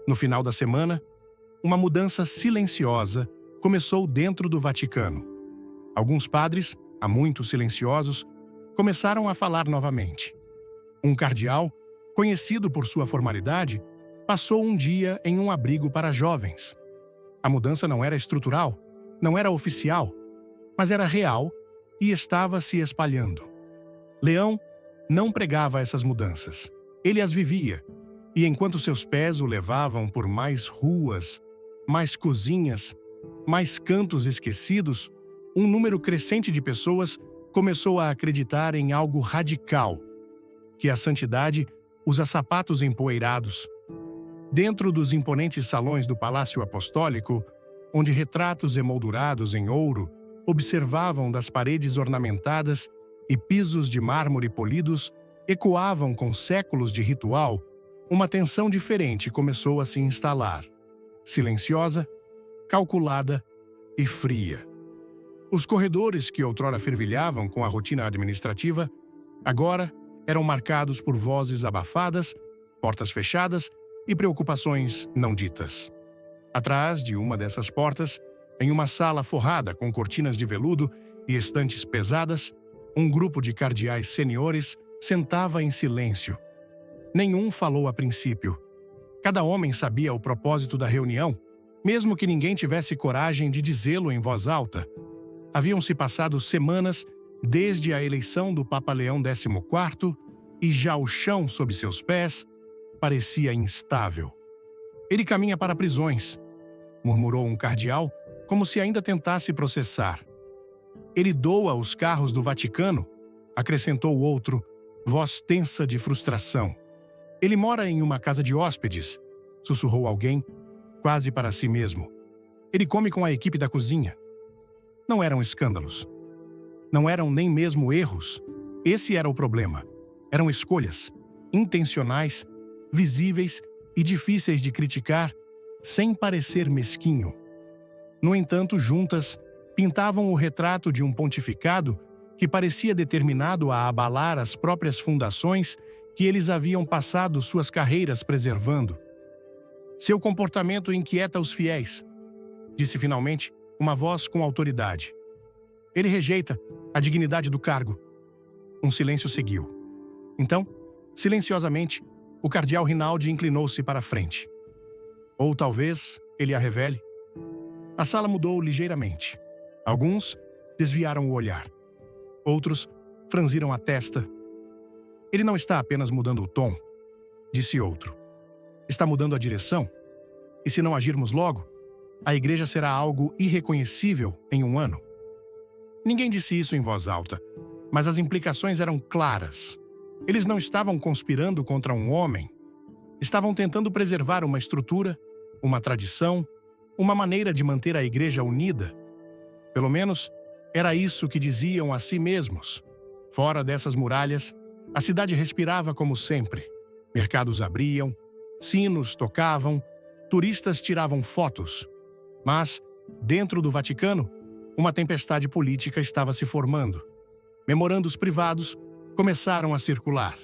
No final da semana, uma mudança silenciosa começou dentro do Vaticano. Alguns padres, há muito silenciosos, começaram a falar novamente. Um cardeal, conhecido por sua formalidade, passou um dia em um abrigo para jovens. A mudança não era estrutural, não era oficial, mas era real e estava se espalhando. Leão não pregava essas mudanças. Ele as vivia, e enquanto seus pés o levavam por mais ruas, mais cozinhas, mais cantos esquecidos, um número crescente de pessoas começou a acreditar em algo radical, que a santidade usa sapatos empoeirados. Dentro dos imponentes salões do Palácio Apostólico, onde retratos emoldurados em ouro observavam das paredes ornamentadas e pisos de mármore polidos ecoavam com séculos de ritual, uma tensão diferente começou a se instalar. Silenciosa, calculada e fria. Os corredores que outrora fervilhavam com a rotina administrativa, agora eram marcados por vozes abafadas, portas fechadas e preocupações não ditas. Atrás de uma dessas portas, em uma sala forrada com cortinas de veludo e estantes pesadas, um grupo de cardeais seniores sentava em silêncio. Nenhum falou a princípio. Cada homem sabia o propósito da reunião, mesmo que ninguém tivesse coragem de dizê-lo em voz alta. Haviam-se passado semanas desde a eleição do Papa Leão XIV e já o chão sob seus pés parecia instável. "Ele caminha para prisões", murmurou um cardeal, como se ainda tentasse processar. "Ele doa os carros do Vaticano", acrescentou outro, voz tensa de frustração. "Ele mora em uma casa de hóspedes", sussurrou alguém, quase para si mesmo. "Ele come com a equipe da cozinha." Não eram escândalos. Não eram nem mesmo erros. Esse era o problema. Eram escolhas, intencionais, visíveis e difíceis de criticar, sem parecer mesquinho. No entanto, juntas, pintavam o retrato de um pontificado que parecia determinado a abalar as próprias fundações que eles haviam passado suas carreiras preservando. Seu comportamento inquieta os fiéis, disse finalmente uma voz com autoridade. Ele rejeita a dignidade do cargo. Um silêncio seguiu. Então, silenciosamente, o cardeal Rinaldi inclinou-se para a frente. Ou talvez ele a revele. A sala mudou ligeiramente. Alguns desviaram o olhar. Outros franziram a testa. Ele não está apenas mudando o tom, disse outro. Está mudando a direção. E se não agirmos logo, a igreja será algo irreconhecível em um ano. Ninguém disse isso em voz alta, mas as implicações eram claras. Eles não estavam conspirando contra um homem. Estavam tentando preservar uma estrutura, uma tradição, uma maneira de manter a igreja unida. Pelo menos, era isso que diziam a si mesmos. Fora dessas muralhas, a cidade respirava como sempre. Mercados abriam, sinos tocavam, turistas tiravam fotos. Mas, dentro do Vaticano, uma tempestade política estava se formando. Memorandos privados começaram a circular.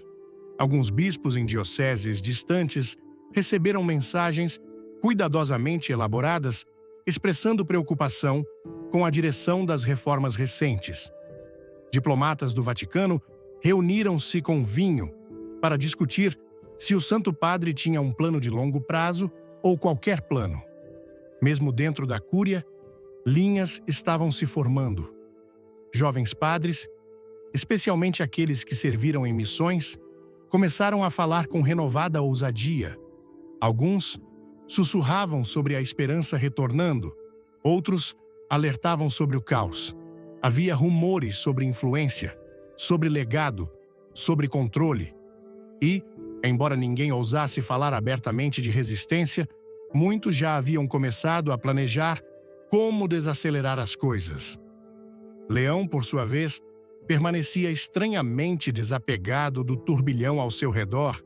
Alguns bispos em dioceses distantes receberam mensagens cuidadosamente elaboradas, expressando preocupação com a direção das reformas recentes. Diplomatas do Vaticano reuniram-se com vinho para discutir se o Santo Padre tinha um plano de longo prazo ou qualquer plano. Mesmo dentro da Cúria, linhas estavam se formando. Jovens padres, especialmente aqueles que serviram em missões, começaram a falar com renovada ousadia. Alguns sussurravam sobre a esperança retornando, outros alertavam sobre o caos. Havia rumores sobre influência, sobre legado, sobre controle. E, embora ninguém ousasse falar abertamente de resistência, muitos já haviam começado a planejar como desacelerar as coisas. Leão, por sua vez, permanecia estranhamente desapegado do turbilhão ao seu redor,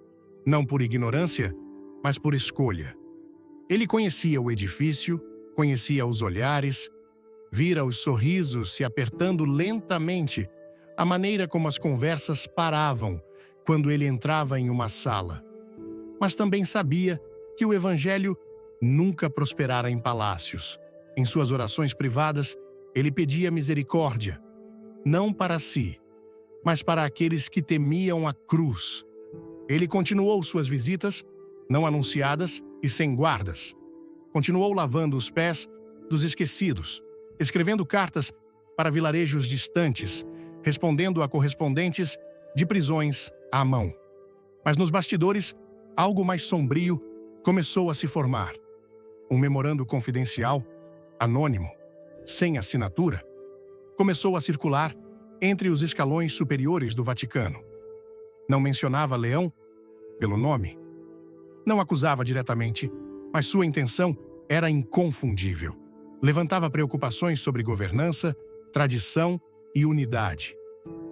não por ignorância, mas por escolha. Ele conhecia o edifício, conhecia os olhares, vira os sorrisos se apertando lentamente, a maneira como as conversas paravam quando ele entrava em uma sala. Mas também sabia que o evangelho nunca prosperara em palácios. Em suas orações privadas, ele pedia misericórdia, não para si, mas para aqueles que temiam a cruz. Ele continuou suas visitas, não anunciadas e sem guardas. Continuou lavando os pés dos esquecidos, escrevendo cartas para vilarejos distantes, respondendo a correspondentes de prisões à mão. Mas nos bastidores, algo mais sombrio começou a se formar. Um memorando confidencial, anônimo, sem assinatura, começou a circular entre os escalões superiores do Vaticano. Não mencionava Leão pelo nome. Não acusava diretamente, mas sua intenção era inconfundível. Levantava preocupações sobre governança, tradição e unidade.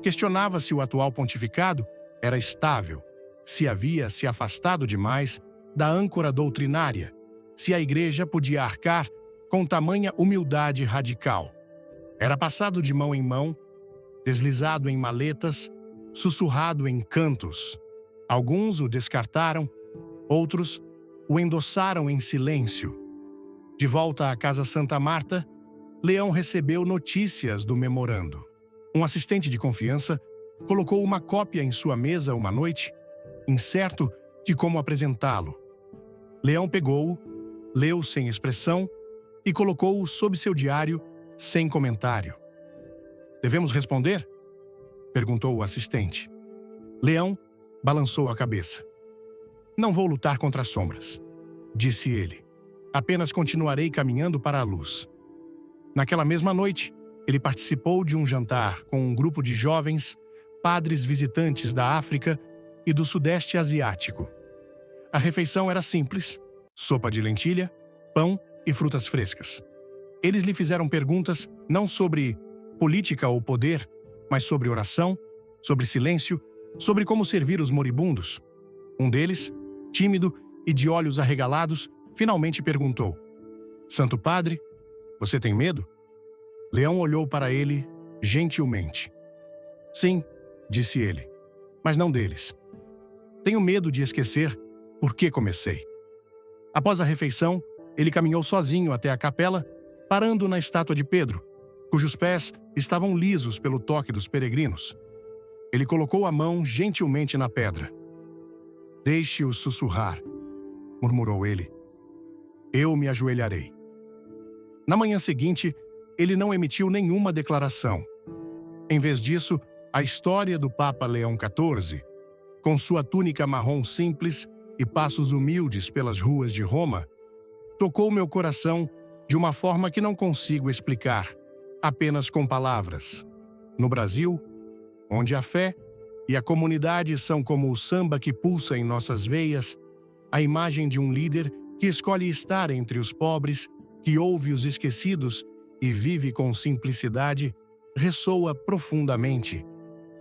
Questionava se o atual pontificado era estável, se havia se afastado demais da âncora doutrinária, se a igreja podia arcar com tamanha humildade radical. Era passado de mão em mão, deslizado em maletas, sussurrado em cantos. Alguns o descartaram, outros o endossaram em silêncio. De volta à Casa Santa Marta, Leão recebeu notícias do memorando. Um assistente de confiança colocou uma cópia em sua mesa uma noite, incerto de como apresentá-lo. Leão pegou-o, leu sem expressão e colocou-o sob seu diário sem comentário. "Devemos responder?" perguntou o assistente. Leão balançou a cabeça. "Não vou lutar contra as sombras", disse ele. "Apenas continuarei caminhando para a luz." Naquela mesma noite, ele participou de um jantar com um grupo de jovens, padres visitantes da África e do Sudeste Asiático. A refeição era simples: sopa de lentilha, pão e frutas frescas. Eles lhe fizeram perguntas não sobre política ou poder, mas sobre oração, sobre silêncio, sobre como servir os moribundos. Um deles, tímido e de olhos arregalados, finalmente perguntou: Santo Padre, você tem medo? Leão olhou para ele gentilmente. Sim, disse ele, mas não deles. Tenho medo de esquecer por que comecei. Após a refeição, ele caminhou sozinho até a capela, parando na estátua de Pedro, cujos pés estavam lisos pelo toque dos peregrinos. Ele colocou a mão gentilmente na pedra. Deixe-o sussurrar, murmurou ele. Eu me ajoelharei. Na manhã seguinte, ele não emitiu nenhuma declaração. Em vez disso, a história do Papa Leão XIV, com sua túnica marrom simples e passos humildes pelas ruas de Roma, tocou meu coração de uma forma que não consigo explicar, apenas com palavras. No Brasil, onde a fé e a comunidade são como o samba que pulsa em nossas veias, a imagem de um líder que escolhe estar entre os pobres, que ouve os esquecidos e vive com simplicidade, ressoa profundamente.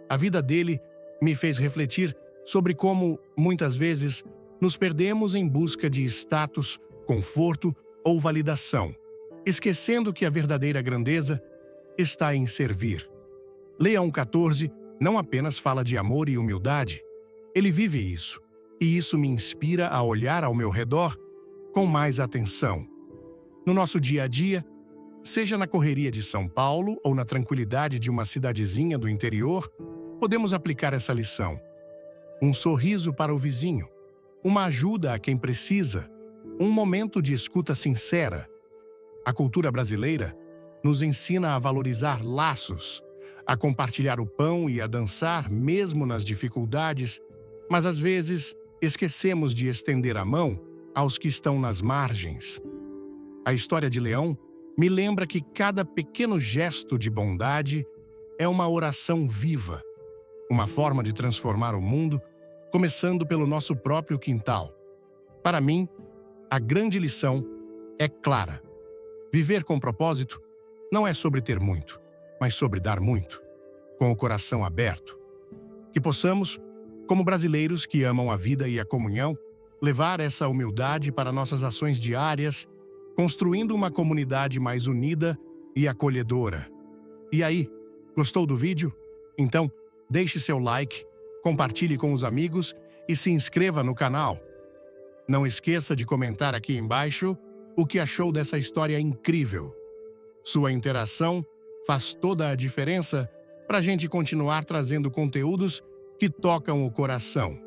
A vida dele me fez refletir sobre como, muitas vezes, nos perdemos em busca de status, conforto ou validação, esquecendo que a verdadeira grandeza está em servir. Leão XIV não apenas fala de amor e humildade, ele vive isso, e isso me inspira a olhar ao meu redor com mais atenção. No nosso dia a dia, seja na correria de São Paulo ou na tranquilidade de uma cidadezinha do interior, podemos aplicar essa lição. Um sorriso para o vizinho, uma ajuda a quem precisa, um momento de escuta sincera. A cultura brasileira nos ensina a valorizar laços, a compartilhar o pão e a dançar mesmo nas dificuldades, mas às vezes esquecemos de estender a mão aos que estão nas margens. A história de Leão me lembra que cada pequeno gesto de bondade é uma oração viva, uma forma de transformar o mundo, começando pelo nosso próprio quintal. Para mim, a grande lição é clara. Viver com propósito não é sobre ter muito, mas sobre dar muito, com o coração aberto. Que possamos, como brasileiros que amam a vida e a comunhão, levar essa humildade para nossas ações diárias, construindo uma comunidade mais unida e acolhedora. E aí, gostou do vídeo? Então, deixe seu like, compartilhe com os amigos e se inscreva no canal. Não esqueça de comentar aqui embaixo o que achou dessa história incrível. Sua interação faz toda a diferença para a gente continuar trazendo conteúdos que tocam o coração.